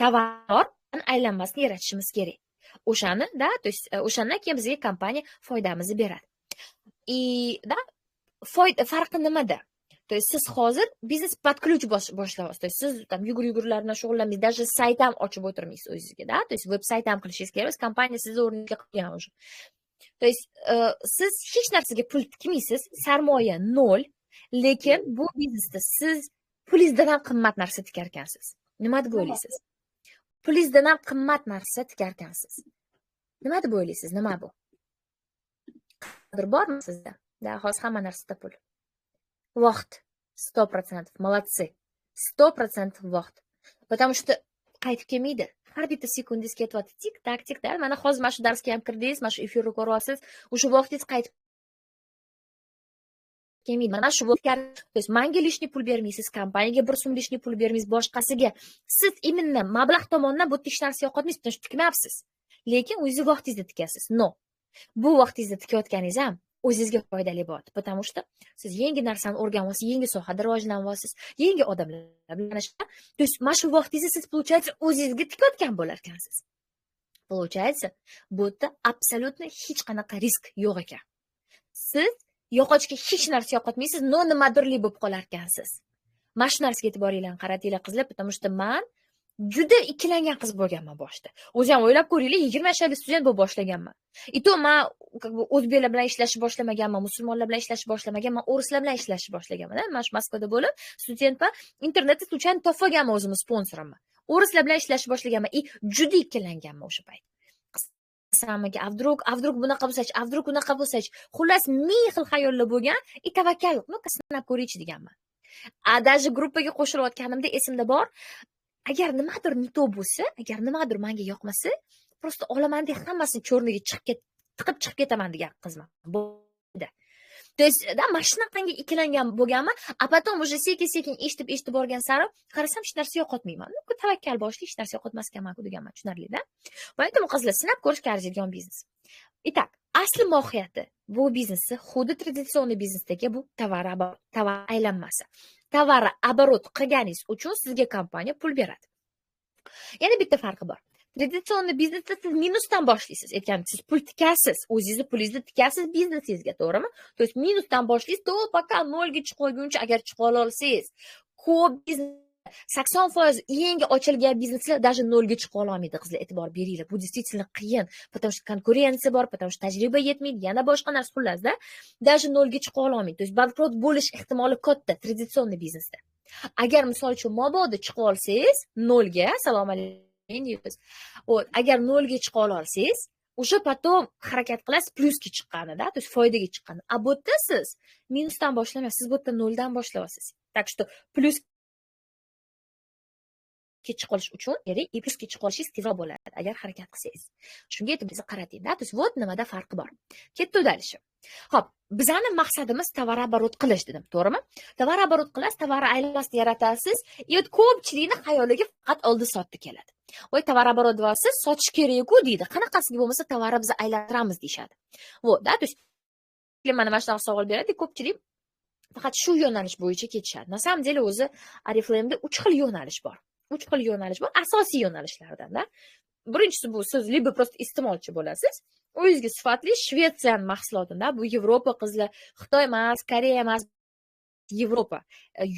Tovarni aylanmasini yaratishimiz kerak. O'shani, da, то есть o'shandan keyin bizga kompaniya foydamizni beradi. И да, farqi nimada? То есть siz hozir biznes под ключ boshlayapsiz. То есть siz tam yugur-yugurlar bilan shug'ullanmaysiz, даже sayt ham ochib o'tirmaysiz o'zingizga, da? То есть veb-sayt ham qilishingiz kerak, kompaniya sizni o'rniga qilgan уже. То есть siz hech narsaga pul tikmaysiz, sarmoya 0, lekin bu biznesda siz pulingizdan ham qimmat narsa tikar ekansiz. Nima deb o'ylaysiz? Pulingizdan ham qimmat narsa tikar ekansiz. Nima deb o'ylaysiz? Nima bu? Qadr bormi sizda? Da, hozir hamma narsada pul. Vaqt 100%. Молодцы. 100% vaqt. Потому что qaytib kelmaydi. Har bitta sekundingiz ketyapti. Tik-tak, tik-tak. Mana hozir mana shu darsga ham kirdingiz, mana shu efirni ko'ryapsiz. O'sha vaqtingiz qaytib kelmaydi. Mana shu vaqtga, то есть menga lishniy pul bermaysiz, kompaniyaga 1 so'm lishniy pul bermaysiz, boshqasiga. Siz именно mablag' tomonidan bu hech narsa yo'qotmaysiz, потому что tikmayapsiz. Lekin o'zingiz vaqtingizni tikasiz. No. Bu vaqtingizni tikayotganingiz ham o'zingizga foydali bo'ladi. Потому что siz yangi narsani o'rganyapsiz, yangi sohada rivojlanyapsiz, yangi odamlar bilan то есть mana shu vaqtingizni siz получается o'zingizga tikayotgan bo'lar ekansiz. Получается, bu yerda absolutно hech qanaqa risk yo'q ekan. Siz yo'qotishga hech narsa yo'qotmaysiz, no nimadirli bo'lib qolar ekansiz. Mana shu narsaga e'tiboringlarni qaratinglar qizlar, потому что men juda ikkilangan qiz bo'lganman boshda. O'zi ham o'ylab ko'ringlar, 20 yoshli student bo'lib boshlaganman. И то men o'zbeklar bilan ishlashni boshlamaganman, musulmonlar bilan ishlashni boshlamaganman, o'rislar bilan ishlashni boshlaganman. Men shu Moskvada bo'lib, studentman, internetda случайно topib olganman o'zimni sponsorimni. O'rislar bilan ishlashni boshlaganman. И juda ikkilanganman o'sha payt. Qisamiga, avdruk bunaqa bo'lsa-chi, avdruk bunaqa bo'lsa-chi. Xullas, ming xil xayollar bo'lgan, и tavakkal, sinab ko'raychi deganman. Даже gruppaga qo'shilayotganimda esimda bor. Agar nimadir nito bo'lsa, agar nimadir menga yoqmasa, просто olaman deb hammasini cho'rniga tiqib chiqib ketaman degan qizman. Bo'ldi. То есть, да, mana shunaqangi ikkilangan bo'lganman, a потом уже sekin eshitib borgan sari qarasam hech narsa yo'qotmayman. Tavakkal boshli hech narsa yo'qotmas ekanman-ku deganman, tushunarli-da. Va aytaman qizlar, sinab ko'rishga arziydigan biznes. Итак, asli mohiyati bu biznesni xuddi traditsion biznesdagi bu tovar aylanmasi. Tovar оборот qilganingiz uchun sizga kompaniya pul beradi. Yana bitta farqi bor. Traditsion biznesda siz minusdan boshlaysiz. Aytganim, siz pul tikasiz, o'zingizni pulingizni tikasiz biznesingizga, to'g'rimi? То есть minusdan boshlaysiz, to пока nolga chiqib qolguncha agar chiqib olsangiz, ko'p biznes 80% yangi ochilgan bizneslar даже nolga chiqib olmaydi, qizlar, e'tibor beringlar. Bu действительно qiyin, потому что konkurensiya bor, потому что tajriba yetmaydi, yana boshqa narsa xullasda, даже nolga chiqib olmaydi. То есть bankrot bo'lish ehtimoli katta traditsion biznesda. Agar misol uchun mabodo chiqib olsangiz nolga, assalomu alaykum, agar nolga chiqa olsangiz, o'sha потом harakat qilasiz plyusga chiqqanida, то есть foydaga chiqqanda. A bu yerda siz minusdan boshlamaysiz, siz bu yerda noldan boshlayapsiz. Так что plyusga chiqib olish uchun и plyusga chiqib olishingiz tezroq bo'ladi agar harakat qilsangiz. Shunga e'tiboringizni qarating-da. То есть вот nimada farqi bor. Katta udalishi. Xo'p, bizning maqsadimiz tovar оборот qilish dedim, to'g'rimi? Tovar оборот qilasiz, tovar aylanmasini yaratasiz, и ko'pchilikni xayoliga faqat oldi sotdi keladi. Voy, tovar оборот deysiz, sotish kerak-ku deydi. Qanaqasiga bo'lmasa tovarni biz aylantiramiz deyshadi. Вот, да, то есть mana mana shunaqa savol beradi, ko'pchilik faqat shu yo'nalish bo'yicha ketishadi. Na samom деле o'zi Oriflame'da 3 xil yo'nalish bor. 3 xil yo'nalish bor, asosiy yo'nalishlardan-da. Birinchisi bu siz liba просто iste'molchi bo'lasiz. O'zingizga sifatli Shvetsiyan mahsulotida, bu Yevropa qizlar, Xitoy emas, Koreya emas, Yevropa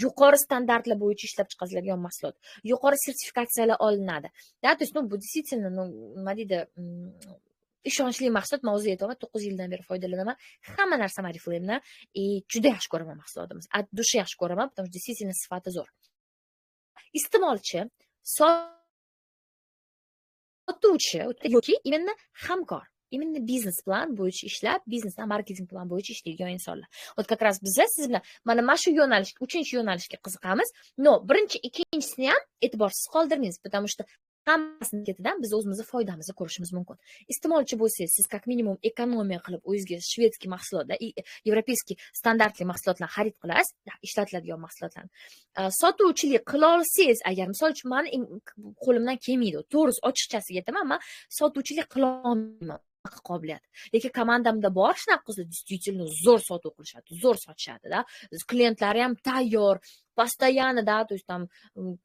yuqori standartlar bo'yicha ishlab chiqariladigan mahsulot. Yuqori sertifikatsiyalar olinadi. Da, то есть, bu действительно, nima deydi, ishonchli mahsulot. Men o'zim aytaman, 9 yildan beri foydalanaman. Hamma narsa Oriflame'dan, juda yaxshi ko'raman mahsulotimiz. От души yaxshi ko'raman, потому что действительно sifati zo'r. Iste'molchi, sotuvchi yoki именно hamkor, именно biznes plan bo'yicha ishlab, biznesdan marketing plan bo'yicha ishlaydigan insonlar. Вот как раз biz siz bilan mana shu yo'nalish, 3-yo'nalishga qiziqamiz. No, birinchi, ikkinchisini ham e'tiborsiz qoldirmaymiz, потому что hammasini ketidan biz o'zimizni foydamizni ko'rishimiz mumkin. Iste'molchi bo'lsangiz, siz как minimum ekonomiya qilib o'zingizga shvedskiy mahsulotlar, yevropeyskiy standartli mahsulotlar xarid qilasiz, ishlatiladigan mahsulotlarni. Sotuvchilik qila olsangiz, agar misol uchun meni qo'limdan kelmaydi, to'g'risi ochiqchasiga aytaman, men sotuvchilik qila olmayman. Qobiliyat. Lekin komandamda bor shunaqa qizlar, действительно zo'r sotuv qilishadi, zo'r sotishadi-da. Klientlari ham tayyor, постоянно-da, то есть там,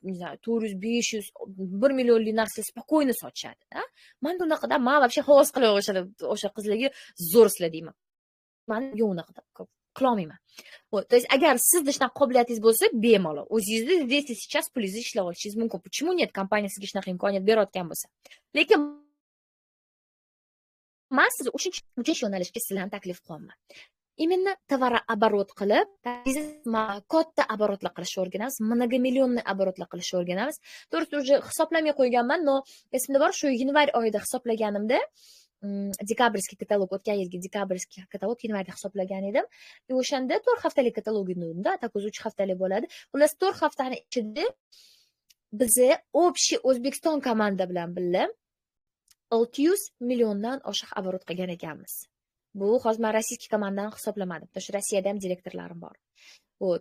не знаю, 400, 500, 1 millionlik narsa spokойно sotishadi-da. Men bunaqada men вообще havas qilib o'sha qizlarga zo'r sizlar deyman. Men yo'q unaqa qila olmayman. То есть agar sizda shunaqa qobiliyatingiz bo'lsa, bemalol o'zingizni здесь и сейчас pulingizni ishlab olishingiz mumkin. Почему нет? Kompaniya sizga shunaqa imkoniyat berayotgan bo'lsa. Lekin men sizni 3-chi yo'nalishga sizlarni taklif qilaman. Именно tovar-оборот qilib, katta оборотlar qilishni o'rganamiz, многомиллионный оборотlar qilishni o'rganamiz. To'g'risi уже hisoblamay qo'yganman, но esimda bor, shu yanvar oyida hisoblaganimda, dekabrskiy katalog, o'tgan yilgi dekabrskiy katalog yanvarda hisoblagan edim. O'shanda 4 haftalik katalog edi-da, так 3 haftalik bo'ladi. Xullas 4 haftani ichida biz общий O'zbekiston komanda bilan birga 600 milliondan oshiq оборот qilgan ekanmiz. Bu hozir men rossiyskiy komandani hisoblamadim. Потому что Rossiyada ham direktorlarim bor.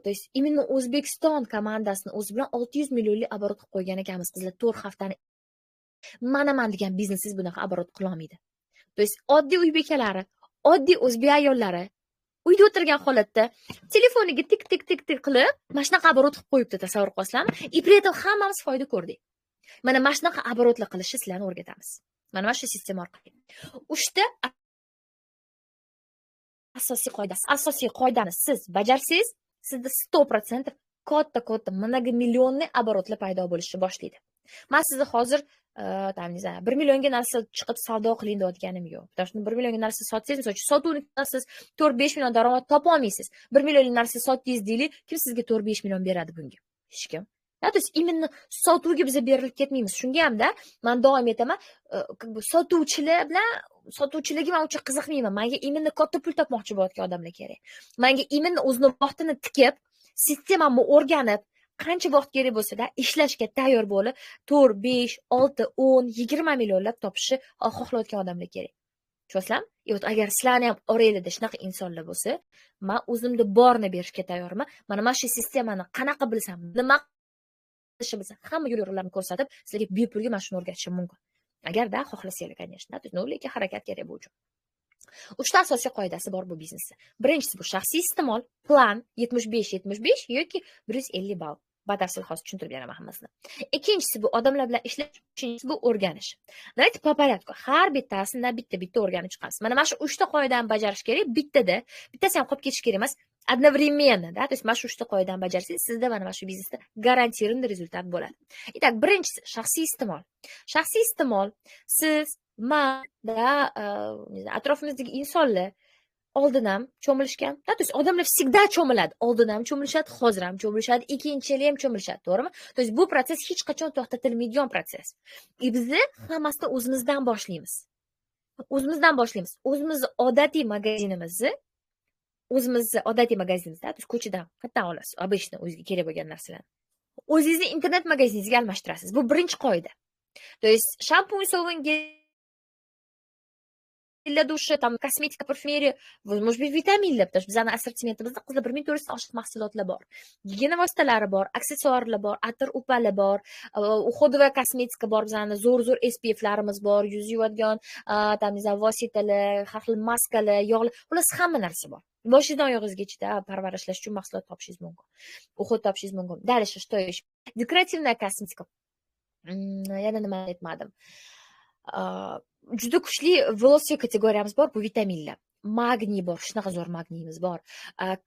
То есть именно O'zbekiston komandasini o'zi bilan 600 millionlik оборот qilib qo'ygan ekanmiz. Qizlar 4 haftani mana degan biznesingiz bunaqa оборот qila olmaydi. То есть oddiy uy bekalari, oddiy o'zbek ayollari uyda o'tirgan holatda telefoniga tik qilib, mana shunaqa оборот qilib qo'yibdi, tasavvur qilasizlarmi? И при этом hammamiz foyda ko'rdik. Mana shunaqa оборотlar qilishni sizlarni o'rgatamiz. Mana shu sistema orqali. Uchta asosiy qoidani siz bajarsangiz, sizda 100% katta многомиллионный оборотlar paydo bo'lishni boshlaydi. Men sizni hozir, там, не знаю, 1 millionga narsa chiqib savdo qiling deyotganim yo'q. Потому что 1 millionga narsa sotsangiz, misol uchun sotuvni siz 4-5 million daromad topa olmaysiz. 1 millionlik narsa sotdingiz deylik, kim sizga 4-5 million beradi bunga? Hech kim. То есть именно sotuvga biz berilib ketmaymiz. Shunga hamda men doim aytaman, sotuvchilar bilan sotuvchilarga men uncha qiziqmayman. Menga именно katta pul topmoqchi bo'layotgan odamlar kerak. Menga именно o'zini vaqtini tikib, sistemamni o'rganib, qancha vaqt kerak bo'lsa-da ishlashga tayyor bo'lib, 4, 5, 6, 10, 20 millionlab topishni xohlayotgan odamlar kerak. Tushunasizlarmi? Agar sizlarni ham oranglarda shunaqa insonlar bo'lsa, men o'zimda borni berishga tayyorman. Mana shu sistemani qanaqa bilsam, nima qilishni bilsam, hamma yo'l-yo'riqlarni ko'rsatib, sizlarga bepulga mana shuni o'rgatishim mumkin. Agarda xohlasanglar, конечно. Lekin harakat kerak bu uchun. 3 ta asosiy qoidasi bor bu biznesda. Birinchisi bu shaxsiy iste'mol, plan 75-75 yoki 150 ball. Batafsil hozir tushuntirib beraman hammasini. Ikkinchisi bu odamlar bilan ishlash, uchinchisi bu o'rganish. Давайте по порядку. Har bittasini bitta o'rganib chiqamiz. Mana shu 3 ta qoidani bajarish kerak. Bittasi ham qolib ketish kerak emas. Одновременно, да, то есть mana shu 3 ta qoidani bajarsangiz, sizda mana shu biznesda garantированный rezultat bo'ladi. Итак, birinchisi shaxsiy iste'mol. Shaxsiy iste'mol siz, men, da, atrofimizdagi insonlar oldin ham cho'milishgan. То есть odamlar всегда cho'miladi. Oldin ham cho'milishadi, hozir ham cho'milishadi, ikkinchi yil ham cho'milishadi, to'g'rimi? То есть bu proses hech qachon to'xtatilmaydigan proses. Biz hammasini o'zimizdan boshlaymiz. O'zimizni odatiy magazinimizda, то есть ko'chadan qayerdan olasiz? Обычно o'zingizga kerak bo'lgan narsalarni. O'zingizni internet magaziningizga almashtirasiz. Bu birinchi qoida. То есть shampun, sovunga, для души, там, kosmetika, parfumeriya, может быть, vitaminlar, потому что bizning assortimentimizda qizlar 1400 oshiq mahsulotlar bor. Gigiyena vositalari bor, aksessuarlar bor, atir upalar bor, uходовая kosmetika bor, bizning zo'r SPF'larimiz bor, yuz yuvadigan, там, vositalar, har xil maskalar, yog'lar, xullas hamma narsa bor. Boshidan oyog'ingizgacha parvarishlash uchun mahsulot topishingiz mumkin. Уход topishingiz mumkin. Дальше что еще? Dekorativная kosmetika. Yana nima aytmadim? Juda kuchli velosiy kategoriyamiz bor, bu vitaminlar. Magniy bor, shunaqa zo'r magniyimiz bor.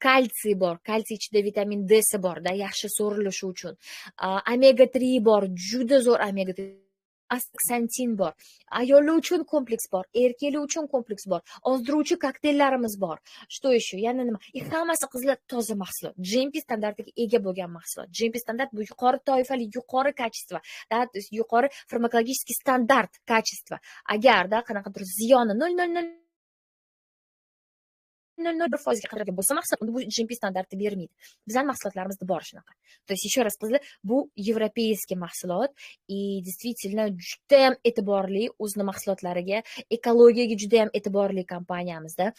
Kalsiy bor, kalsiy ichida vitamin D si bor, da, yaxshi so'rilishi uchun. Omega 3 bor, juda zo'r omega 3. Astaxantin bor. Ayollar uchun kompleks bor, erkaklar uchun kompleks bor. Ozdiruvchi kokteyllarimiz bor. Что еще? Yana nima? Hammasi qizlar toza mahsulot. GMP standartiga ega bo'lgan mahsulot. GMP standart bu yuqori toifali, yuqori kачество, da, yuqori farmakologik standart kачество. Agarda qanaqadir ziyoni 0,00% qadar bo'lsa mahsulot, unda bu GMP standarti bermaydi. Bizning mahsulotlarimizda bor shunaqa. То есть еще раз qizlar, bu европейский mahsulot и действительно juda ham e'tiborli o'zining mahsulotlariga, ekologiyaga juda ham e'tiborli kompaniyamizda.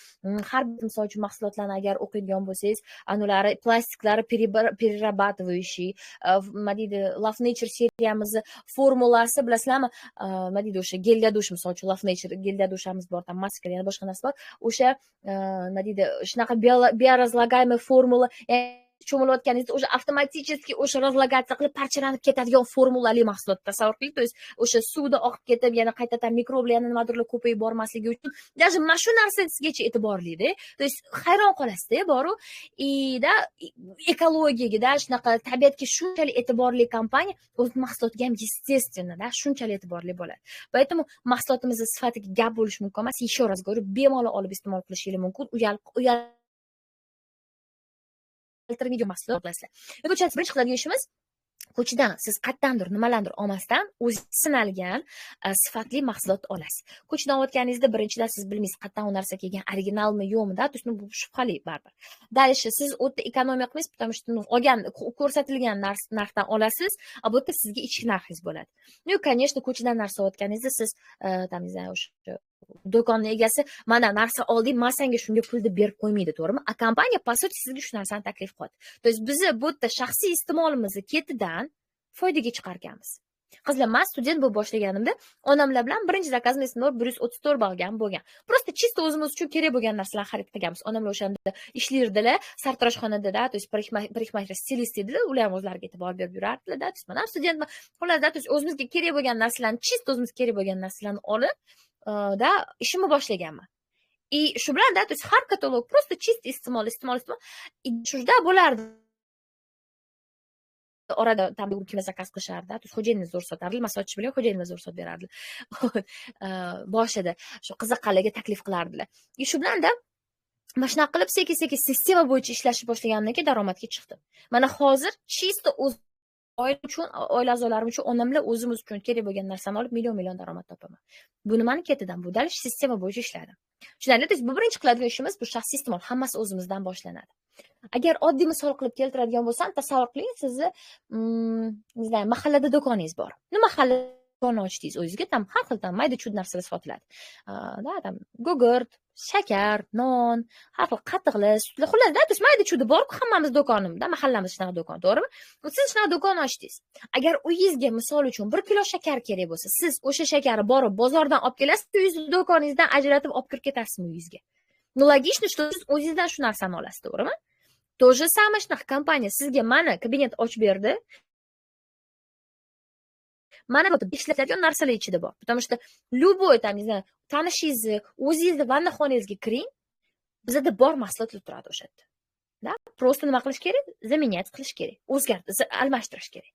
Har bir misol uchun mahsulotlarni agar o'qiydigan bo'lsangiz, anulari plastiklari перерабатывающий, nima deydi, Love Nature seriyamizni formulasi, bilasizlarmi? Nima deydi, o'sha gelga dush, misol uchun Love Nature gelga dushamiz bor, tam maska, yana boshqa narsa bor. O'sha nima deydi, shunaqa biorazлагаемый formula, cho'milayotganingizda o'sha avtomatически o'sha razlagatsiya qilib parchalanib ketadigan formulali mahsulot tasavvur qiling. То есть o'sha suvda oqib ketib, yana qaytadan mikroblar, yana nimadirlar ko'payib bormasligi uchun даже mana shu narsasigacha e'tiborli-da. То есть hayron qolasiz-da, boru. Da ekologiyaga, da, shunaqa tabiatga shunchalik e'tiborli kompaniya o'z mahsulotiga ham естественно, da, shunchalik e'tiborli bo'ladi. Поэтому mahsulotimizni sifatiga gap bo'lish mumkin emas. Еще раз говорю, bemalol olib iste'mol qilishingiz mumkin. Alternativ mahsulot qilasizlar. Ko'chada birinchi qiladigan ishimiz, ko'chadan siz qayerdandir nimalardir olmasdan o'zi sinalgan sifatli mahsulot olasiz. Ko'chadan olayotganingizda birinchidan siz bilmaysiz qayerdan u narsa kelgan, originalmi yo'qmi, da, то есть bu shubhali baribir. Dальше siz o'tda ekonomiya qilmaysiz, потому что olgan ko'rsatilgan narxdan olasiz, a bu yerda sizga ichki narxingiz bo'ladi. Ну, конечно, ko'chadan narsa olayotganingizda siz там, не знаю, o'sha do'konning egasi mana narsa oldik, men senga shunga pulni berib qo'ymaydi, to'g'rimi? A kompaniya по сути sizga shu narsani taklif qiladi. То есть biz bu yerda shaxsiy iste'molimizni ketidan foydaga chiqarganmiz. Qizlar, men student bo'lib boshlaganimda onamlar bilan birinchi zakazimiz 134 bo'lgan. Просто чисто o'zimiz uchun kerak bo'lgan narsalarni xarid qilganmiz. Onamlar o'shanda ishlardilar, sartaroshxonada, da, то есть parikmахер stilist edilar, ular ham o'zlariga e'tibor berib yurardilar, da, то есть men ham studentman. Xullas, da, то есть o'zimizga kerak bo'lgan narsalarni, чисто o'zimizga kerak bo'lgan narsalarni olib, da, ishimni boshlaganman. И shu bilan, da, то есть har katalog просто чисто iste'mol. И shunda bo'lardi. Orada tam kimlar zakaz qilishardi, to xo'jayinimiz zo'r sotardi, masojchi bilan xo'jayinimiz zo'r sotib berardi. Boshida shu qiziqqanlarga taklif qilardilar. Shu bilan-da mana shunaqa qilib sekin-sekin sistema bo'yicha ishlashni boshlaganimdan keyin daromadga chiqdim. Mana hozir чисто o'z oila uchun, oila a'zolarim uchun, onamlar o'zimiz uchun kerak bo'lgan narsani olib million daromad topaman. Bu nimani ketidan? Bu dal sistema bo'yicha ishladim. Tushunarli? Bu birinchi qiladigan ishimiz bu shaxsiy iste'mol, hammasi o'zimizdan boshlanadi. Agar oddiy misol qilib keltiradigan bo'lsam, tasavvur qiling, sizni, mahallada do'koningiz bor. Nima mahalla do'kon ochdingiz o'zingizga, tam har xil tam mayda-chuyda narsalar sotiladi. Tam gugurt, shakar, non, har xil qatiqlar, sutlar, xullas, to mayda-chuyda bor-ku hammamiz do'konimizda, mahallamiz shunaqa do'kon, to'g'rimi? Siz shunaqa do'kon ochdingiz. Agar uyingizga misol uchun 1 kilo shakar kerak bo'lsa, siz o'sha shakarni borib bozordan olib kelasiz, uyingizni do'koningizdan ajratib olib kirib ketasizmi uyingizga? Ну, логично, что siz o'zingizdan shu narsani olasiz, to'g'rimi? То же самое shunaqa kompaniya sizga mana kabinet ochib berdi. Mana bu ishlatadigan narsalar ichida bor. Потому что любой там, не знаю, tanishingizni, o'zingizni vannaxonangizga kiring, bizda bor mahsulotlar turadi o'sha yerda. Да? Просто nima qilish kerak? Заменять qilish kerak. O'zgartirish, almashtirish kerak.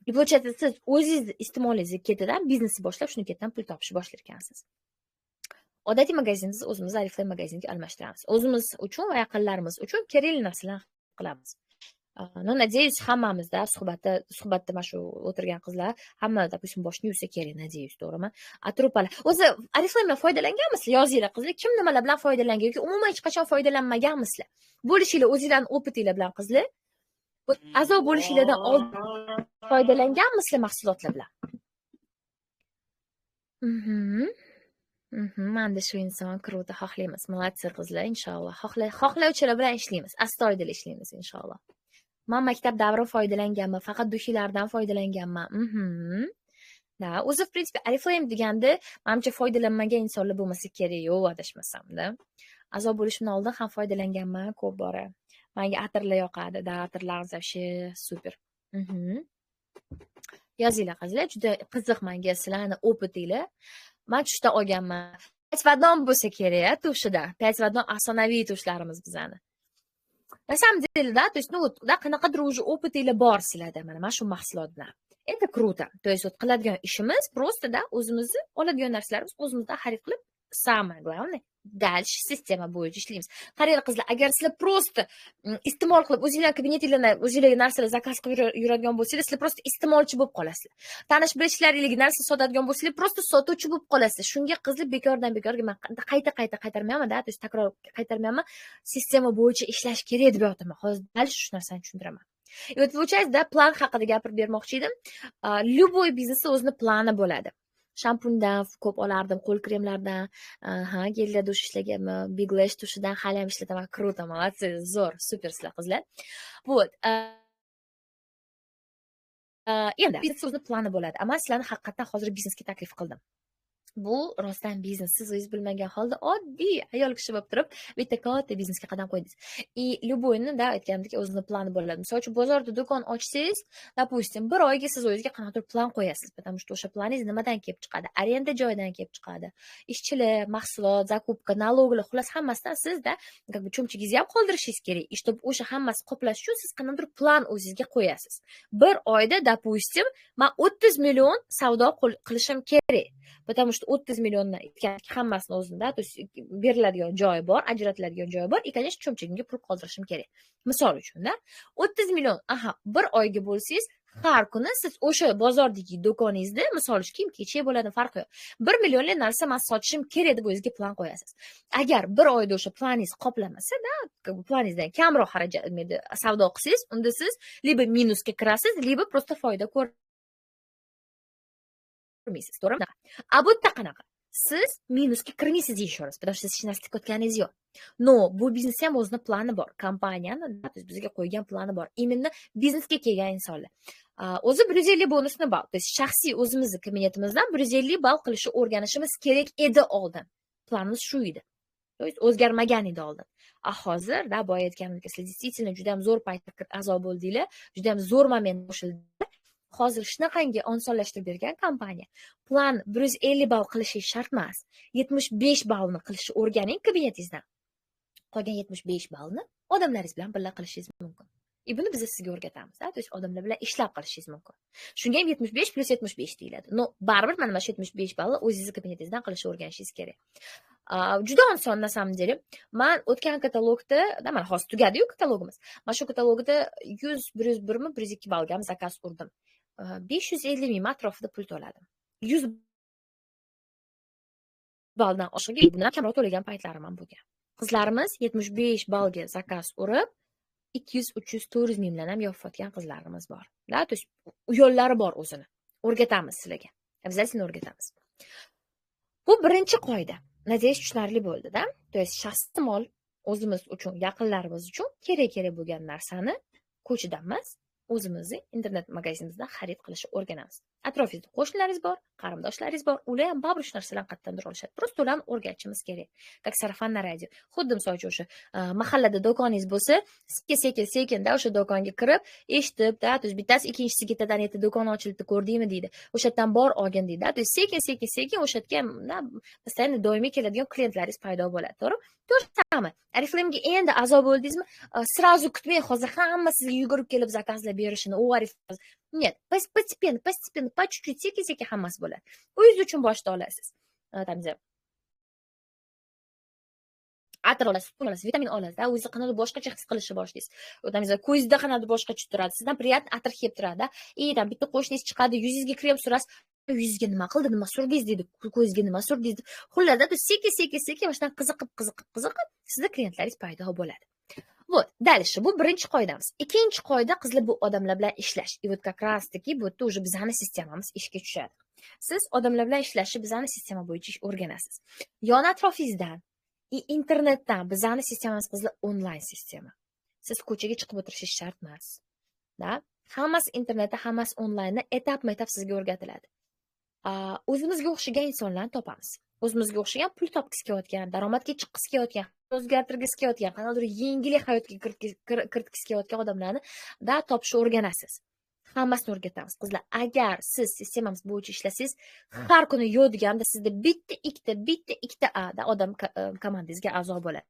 И получается, siz o'zingizni iste'molingizga ketidan biznesni boshlab, shuni ketdan pul topishni boshlar ekansiz. Odatiy magazinimizni o'zimiz Oriflame magazinga almashtiramiz. O'zimiz uchun va yaqinlarimiz uchun kerakli narsalarni qilamiz. Ну, надеюсь, hammamizda suhbatda mana shu o'tirgan qizlar hamma, допустим, boshni yuvsa kerak, надеюсь, to'g'rimi? Atrupalar. O'zi Oriflamedan foydalanganmisizlar? Yozinglar qizlar, kim nimalar bilan foydalangan yoki umuman hech qachon foydalanmaganmisizlar? Bo'lishinglar o'zingizlarning opitinglar bilan qizlar. A'zo bo'lishinglardan oldin foydalanganmisizlar mahsulotlar bilan? Manda shu inson kruta xohlaymiz. Молодцы qizlar, inshaalloh. Xohlovchilar bilan ishlaymiz. Astoydil ishlaymiz inshaalloh. Men maktab davri foydalanganman, faqat dushilardan foydalanganman. Da, o'zi в принципе Oriflame deganda, menimcha foydalanmagan insonlar bo'lmasa kerak, yo'q, adashmasam-da. A'zo bo'lishimdan oldin ham foydalanganman ko'p bora. Menga atirlar yoqadi, da, atirlar вообще super. Yozinglar qizlar, juda qiziq menga sizlarning opitinglar. Men tushda olganman. 5 vadon bo'lsa kerak, tushida. 5 vadon afsonaviy tushlarimiz bizani. На самом деле, да, то есть, ну вот, да, qanaqadir уже opitinglar bor sizlarda, mana shu mahsulot bilan. Это круто. То есть, вот qiladigan ishimiz просто, да, o'zimizni oladigan narsalarimiz o'zimizdan xarid qilib, самое главное, дальше sistema bo'yicha ishlaymiz. Qaranglar qizlar, agar sizlar просто iste'mol qilib, o'zingizlar kabinetinglarni, o'zingizlarga narsalar zakaz qilib yuradigan bo'lsangiz, sizlar просто iste'molchi bo'lib qolasizlar. Tanish bilishlaringiz narsa sotadigan bo'lsangiz, просто sotuvchi bo'lib qolasiz. Shunga qizlar bekordan-bekorga men qaytarmayman, da, to есть takror qaytarmayman. Sistema bo'yicha ishlash kerak deb yotaman. Hozir dalish shu narsani tushuntiraman. И вот получается, да, plan haqida gapirib bermoqchi edim. Любой biznesda o'zining plani bo'ladi. Shampundan ko'p olardim, qo'l kremlardan, gelda dush ishlaganman, Big Lash tushidan hali ham ishlataman. Kruto, молодцы, zo'r, supersizlar qizlar. Вот. Endi biznes o'zining plani bo'ladi. Ammo sizlarni haqiqatan hozir biznesga taklif qildim. Bu rostdan biznes. Siz o'zingiz bilmagan holda oddiy ayol kishi bo'lib turib, bitta katta biznesga qadam qo'ydingiz. И любойni, да, aytgandek, o'zining plani bo'ladi. Misol uchun bozorda do'kon ochsangiz, допустим, bir oyga siz o'zingizga qanaqadir plan qo'yasiz. Потому что o'sha planingiz nimadan kelib chiqadi? Arenda joydan kelib chiqadi. Ishchilar, mahsulot, zakupka, naloglar, xullas hammasidan sizda как бы cho'mchigingizni ham qoldirishingiz kerak. И чтобы o'sha hammasi qoplash uchun siz qanaqadir plan o'zingizga qo'yasiz. Bir oyda, допустим, men 30 million savdo qilishim kerak. Потому что 30 milliondan hammasini o'zimda, то есть beriladigan joyi bor, ajratiladigan joyi bor, и конечно cho'mchagimga pul qoldirishim kerak. Misol uchun-da, 30 million, bir oyga bo'lsangiz, har kuni siz o'sha bozordagi do'koningizda, misol uchun kiyim kechak bo'ladi, farqi yo'q. 1 millionli narsa men sotishim kerak deb o'zingizga plan qo'yasiz. Agar bir oyda o'sha planingiz qoplamasa, da, planingizdan kamroq xarajat savdo qilsangiz, unda siz liba minusga kirasiz, liba просто foyda ko'rmaysiz, to'g'rimi? A bu yerda qanaqa? Siz minusga kirmaysiz еще раз, потому что siz hech narsa tikayotganingiz yo'q. No, bu biznes ham o'zining plani bor. Kompaniyani bizga qo'ygan plani bor. Именно biznesga kelgan insonlar. O'zi 150 bonusni ball. То есть shaxsiy o'zimizning kabinetimizdan 150 ball qilishni o'rganishimiz kerak edi oldin. Planimiz shu edi. То есть o'zgarmagan edi oldin. Hozir, da, boya aytganimdek, siz действительно juda ham zo'r paytda a'zo bo'ldinglar, juda ham zo'r moment qo'shildi. Hozir shunaqangi osonlashtirib bergan kompaniya. Plan 150 ball qilishi shart emas. 75 ballni qilishni o'rganing kabinetingizdan. Qolgan 75 ballni odamlaringiz bilan birga qilishingiz mumkin. Buni biz sizga o'rgatamiz, to есть odamlar bilan ishlab qilishingiz mumkin. Shunga ham 75 plus 75 deyiladi. No, baribir mana shu 75 ballni o'zingizning kabinetingizdan qilishni o'rganishingiz kerak. Juda oson na samom деле. Men o'tgan katalogda, mana hozir tugadi-yu katalogimiz. Mana shu katalogda 100, 101 mi, 102 ballga ham zakaz urdim. 550 ming atrofida pul to'ladim. 100 balldan oshiqga bundan kamroq to'lagan paytlarim ham bo'lgan. Qizlarimiz 75 ballga zakaz urib, 200, 300, 400 mingdan ham yopib qizlarimiz bor. Da, то есть yo'llari bor o'zini. O'rgatamiz sizlarga. Обязательно o'rgatamiz. Bu birinchi qoida. Надеюсь, tushunarli bo'ldi-da. То есть shaxsiy mol o'zimiz uchun, yaqinlarimiz uchun kerak bo'lgan narsani ko'chadan emas, o'zimizni internet magazinimizdan xarid qilishni o'rganamiz. Atrofingizda qo'shnilaringiz bor, qarindoshlaringiz bor, ular ham baribir shu narsalardan qatdandir olishadi. Просто ularni o'rgatishimiz kerak. Как sarafanna radio. Xuddi misol uchun o'sha mahallada do'koningiz bo'lsa, sekin-sekin-da o'sha do'konga kirib, eshitib-da, то есть bittasi ikkinchisi ketadan aytdi, do'kon ochilibdi, ko'rdingmi deydi. O'sha yerdan bor olgin deydi. То есть sekin-sekin o'sha yerga постоянно doimiy keladigan klientlaringiz paydo bo'ladi, to'g'rimi? To'g'rimi? Oriflamega endi a'zo bo'ldingizmi? Сразу kutmang, hozir hamma sizga yugurib kelib zakazlab berishini, u Oriflab. Нет, постепенно, по чуть-чуть, sekin-sekin hammasi bo'ladi. O'zingiz uchun boshda olasiz. Там atir olasiz, pul olasiz, vitamin olasiz, o'zingizni qanday boshqacha his qilishni boshlaysiz. O'zingizga ko'zingizda qanday boshqacha turadi, sizdan приятно atir kelib turadi. Там bitta qo'shningiz chiqadi, yuzingizga krem surasiz, yuzingizga nima qildi, nima surdingiz deydi, ko'zingizga nima surdingiz. Xullas, sekin boshdan qiziqib sizda klientlaringiz paydo bo'ladi. Вот, дальше. Bu birinchi qoidamiz. Ikkinchi qoida qizlar bu odamlar bilan ishlash. И вот как раз таки bu yerda уже bizning sistemamiz ishga tushadi. Siz odamlar bilan ishlashni bizning sistema bo'yicha o'rganasiz. Yon atrofingizdan internetdan bizning sistemamiz qizlar onlayn sistema. Siz ko'chaga chiqib o'tirishingiz shart emas. Da? Hammasi internetda, hammasi onlaynda etap-etap sizga o'rgatiladi. O'zimizga o'xshagan insonlarni topamiz. O'zimizga o'xshagan pul topgisi kelayotgan, daromadga chiqqisi kelayotgan, o'zgartirgisi kelayotgan, qanaqadir yengillik hayotga kiritgisi kelayotgan odamlarni topishni o'rganasiz. Hammasini o'rgatamiz. Qizlar, agar siz sistemamiz bo'yicha ishlasangiz, har kuni yodganda sizda bitta ikkita odam komandangizga a'zo bo'ladi.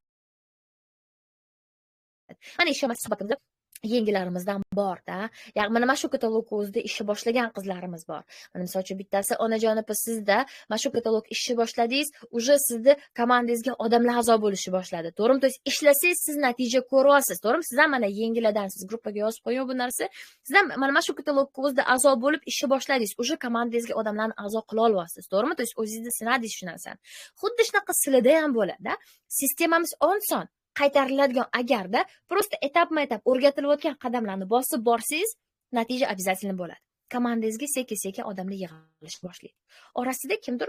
Mana ishimiz suhbatimizda yengilarimizdan bor-da. Mana shu katalogga o'zida ishni boshlagan qizlarimiz bor. Mana misol uchun bittasi onajon opa sizda mana shu katalog ishni boshladingiz, уже sizni komandangizga odamlar a'zo bo'lishni boshladi. To'g'rimi? To есть ishlasangiz siz natija ko'ryapsiz. To'g'rimi? Siz ham mana yengilardan siz gruppaga yozib qo'ying bu narsa. Siz ham mana shu katalogga o'zida a'zo bo'lib ishni boshladingiz. Уже komandangizga odamlarni a'zo qila olyapsiz. To'g'rimi? To есть o'zingizni sinadingiz shu narsani. Xuddi shunaqa sizlarda ham bo'ladi-da. Sistemamiz oson. Qaytariladigan agarda просто etap-etap o'rgatilayotgan qadamlarni bosib borsangiz, natija обязательно bo'ladi. Komandangizga sekin-sekin odamlar yig'ilish boshlaydi. Orasida kimdir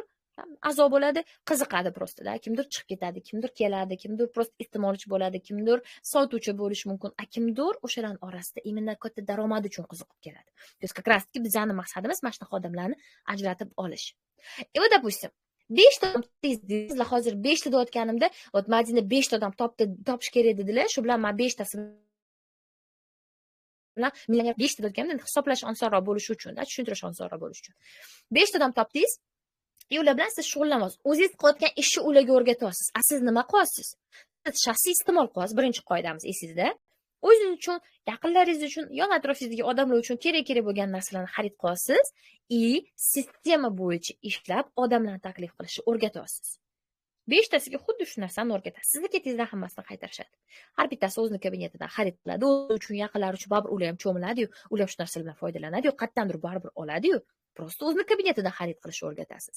a'zo bo'ladi, qiziqadi просто-da, kimdir chiqib ketadi, kimdir keladi, kimdir просто iste'molchi bo'ladi, kimdir sotuvchi bo'lishi mumkin, kimdir o'shalarning orasida imенно katta daromad uchun qiziqib keladi. То есть как раз таки bizning maqsadimiz mana shunaqa odamlarni ajratib olish. И вот допустим 5 ta odam topdingizlar, hozir 5 ta deyotganimda, ot Madina 5 ta odam topish kerak dedilar. Shu bilan men 5 tasi bilan millioner 5 ta deyotganimda hisoblash osonroq bo'lishi uchun, tushuntirish osonroq bo'lishi uchun. 5 ta odam topdingiz, ular bilan siz shug'ullanasiz. O'zingiz qilayotgan ishni ularga o'rgatyapsiz. Siz nima qilyapsiz? Siz shaxsiy iste'mol qilyapsiz. Birinchi qoidamiz esingizda. O'zingiz uchun, yaqinlaringiz uchun, yon atrofingizdagi odamlar uchun kerak bo'lgan narsalarni xarid qilyapsiz и sistema bo'yicha ishlab odamlarni taklif qilishni o'rgatyapsiz. 5 tasiga xuddi shu narsani o'rgatasiz. Sizni ketingizdan hammasini qaytarishadi. Har bittasi o'zining kabinetidan xarid qiladi. O'zi uchun, yaqinlari uchun baribir ular ham cho'miladi-yu, ular shu narsalardan foydalanadi-yu, qayerdandir baribir oladi-yu. Просто o'zining kabinetidan xarid qilishni o'rgatasiz.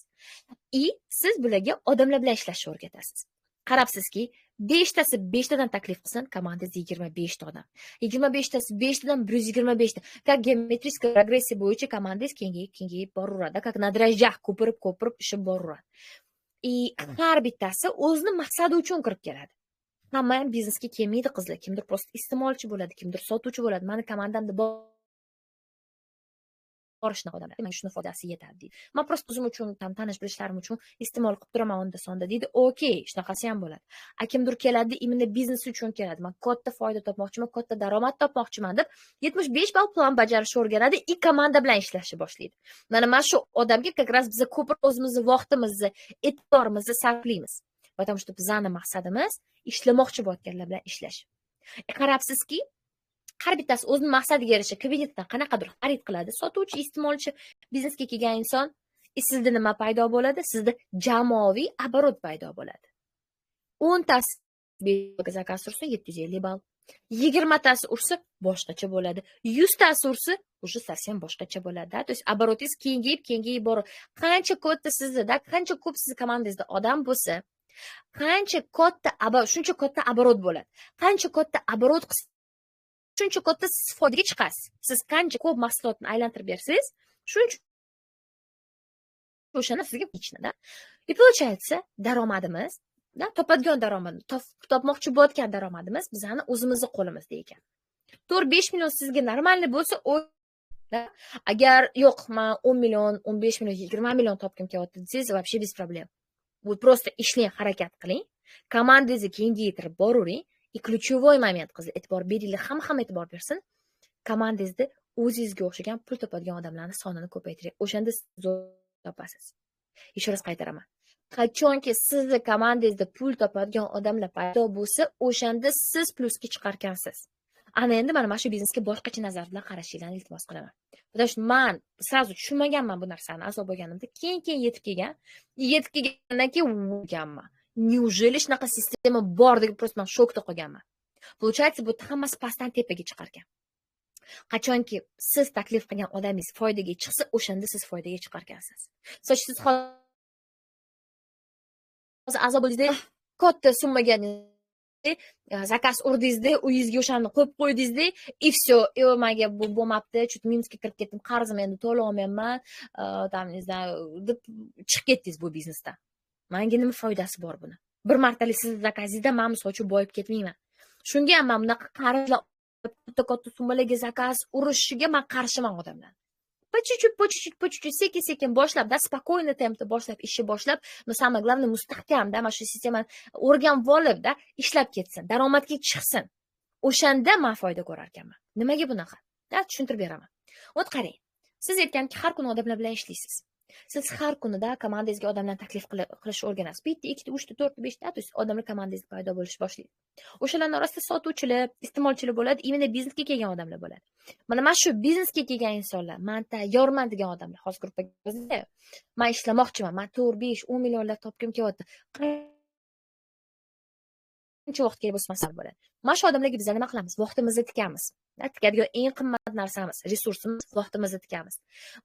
И siz bularga odamlar bilan ishlashni o'rgatasiz. Qarabsizki, 5 tasi 5 tadan taklif qilsin, komandangizda 25 ta odam. 25 tasi 5 tadan 125 ta. Как geometrическая progressiya bo'yicha komandangiz kengayib boraveradi. Как на дрожжах ko'pirib ishib boraveradi. И har bittasi o'zining maqsadi uchun kirib keladi. Hamma ham biznesga kelmaydi qizlar. Kimdir просто iste'molchi bo'ladi, kimdir sotuvchi bo'ladi. Meni komandamda borishni odamlar. Menga shuni foydasi yetadi deydi. Men просто o'zim uchun, tanish bilishlarim uchun iste'mol qilib turaman onda sonda deydi. Okey, shunaqasi ham bo'ladi. Kimdir keladi, imенно biznes uchun keladi. Men katta foyda topmoqchiman, katta daromad topmoqchiman deb 75 ball plan bajarishni o'rganadi и komanda bilan ishlashni boshlaydi. Mana shu odamga как раз biz ko'proq o'zimizni vaqtimizni, e'tiborimizni sarflaymiz. Потому что bizning maqsadimiz ishlamoqchi bo'lganlar bilan ishlash. Qarabsizki, har bittasi o'zining maqsadiga yarasha kabinetdan qanaqadir xarid qiladi. Sotuvchi, iste'molchi, biznesga kelgan inson, sizda nima paydo bo'ladi? Sizda jamoaviy оборот paydo bo'ladi. 10 tasi zakaz ursa 750 ball. 20 tasi ursa boshqacha bo'ladi. 100 tasi ursa уже совсем boshqacha bo'ladi. То есть обороtingiz kengayib boradi. Qancha katta sizda, qancha ko'p sizning komandangizda odam bo'lsa, qancha katta shuncha katta оборот bo'ladi. Qancha katta оборот shuncha katta siz foydaga chiqasiz. Siz qancha ko'p mahsulotni aylantirib bersangiz, shuncha o'shani sizga ichnada. И получается, daromadimiz, topadigan daromad, topmoqchi bo'layotgan daromadimiz bizani o'zimizni qo'limizda ekan. 4-5 million sizga normalniy bo'lsa, agar yo'q, men 10 million, 15 million, 20 million topgim kelyapti desangiz, вообще без проблем. Bu просто ishlang, harakat qiling, komandangizni kengaytirib boravering. И ключевой момент, qizlar, e'tibor beringlar, hamma e'tibor bersin. Komandangizda o'zingizga o'xshagan pul topadigan odamlarni sonini ko'paytiring. O'shanda siz topasiz. Еще раз qaytaraman. Qachonki sizni komandangizda pul topadigan odamlar paydo bo'lsa, o'shanda siz plusga chiqarkansiz. Ana endi mana shu biznesga boshqacha nazar bilan qarashinglarni iltimos qilaman. Потому что men sразу tushunmaganman bu narsani, azob bo'lganimda, keyin yetib kelgandan keyin o'rganman. Неужели shunaqa sistema bor deb просто men shokda qolganman. Получается, bu hammasi pastdan tepaga chiqar ekan. Qachonki siz taklif qilgan odamingiz foydaga chiqsa, o'shanda siz foydaga chiqarkansiz. Siz hozir azob bo'lingizda, katta summaga zakaz urdingizda, uyingizga o'shani qo'yib qo'ydingizda, и всё, menga bu bo'lmabdi, chunki minusga kirib ketdim, qarzimni endi to'la olmayman, там, не знаю, deb chiqib ketdingiz bu biznesdan. Menga nima foydasi bor buni? Bir martalik siz zakazingizda men misol uchun boyib ketmayman. Shunga ham men bunaqa qarzlar katta summalarga zakaz urishiga men qarshiman odamlar. Po чуть-чуть, sekin boshlab, spokойный tempda boshlab, ishni boshlab, но самое главное mustahkam, mana shu sistemani o'rganib olib, ishlab ketsin, daromadga chiqsin. O'shanda men foyda ko'rar ekanman. Nimaga bunaqa? Tushuntirib beraman. Ot qarang. Siz aytganki, har kuni odamlar bilan ishlaysiz. Siz har kunida komandangizga odamlarni taklif qilishni o'rganasiz. 1, 2, 3, 4, 5 to есть odamlar komandangizda paydo bo'lish boshlaydi. O'shalarning orasida sotuvchilar, iste'molchilar bo'ladi, imенно biznesga kelgan odamlar bo'ladi. Mana shu biznesga kelgan insonlar, men tayyorman degan odamlar hozir gruppamizda. Men ishlamoqchiman, men 4, 5, 10 millionlar topgim kelyapti. Qancha vaqt kerak bo'lsa masal bo'ladi. Mana shu odamlarga biz nima qilamiz? Vaqtimizni tikamiz. Tikadigan eng qimmat narsamiz, resursimiz, vaqtimizni tikamiz.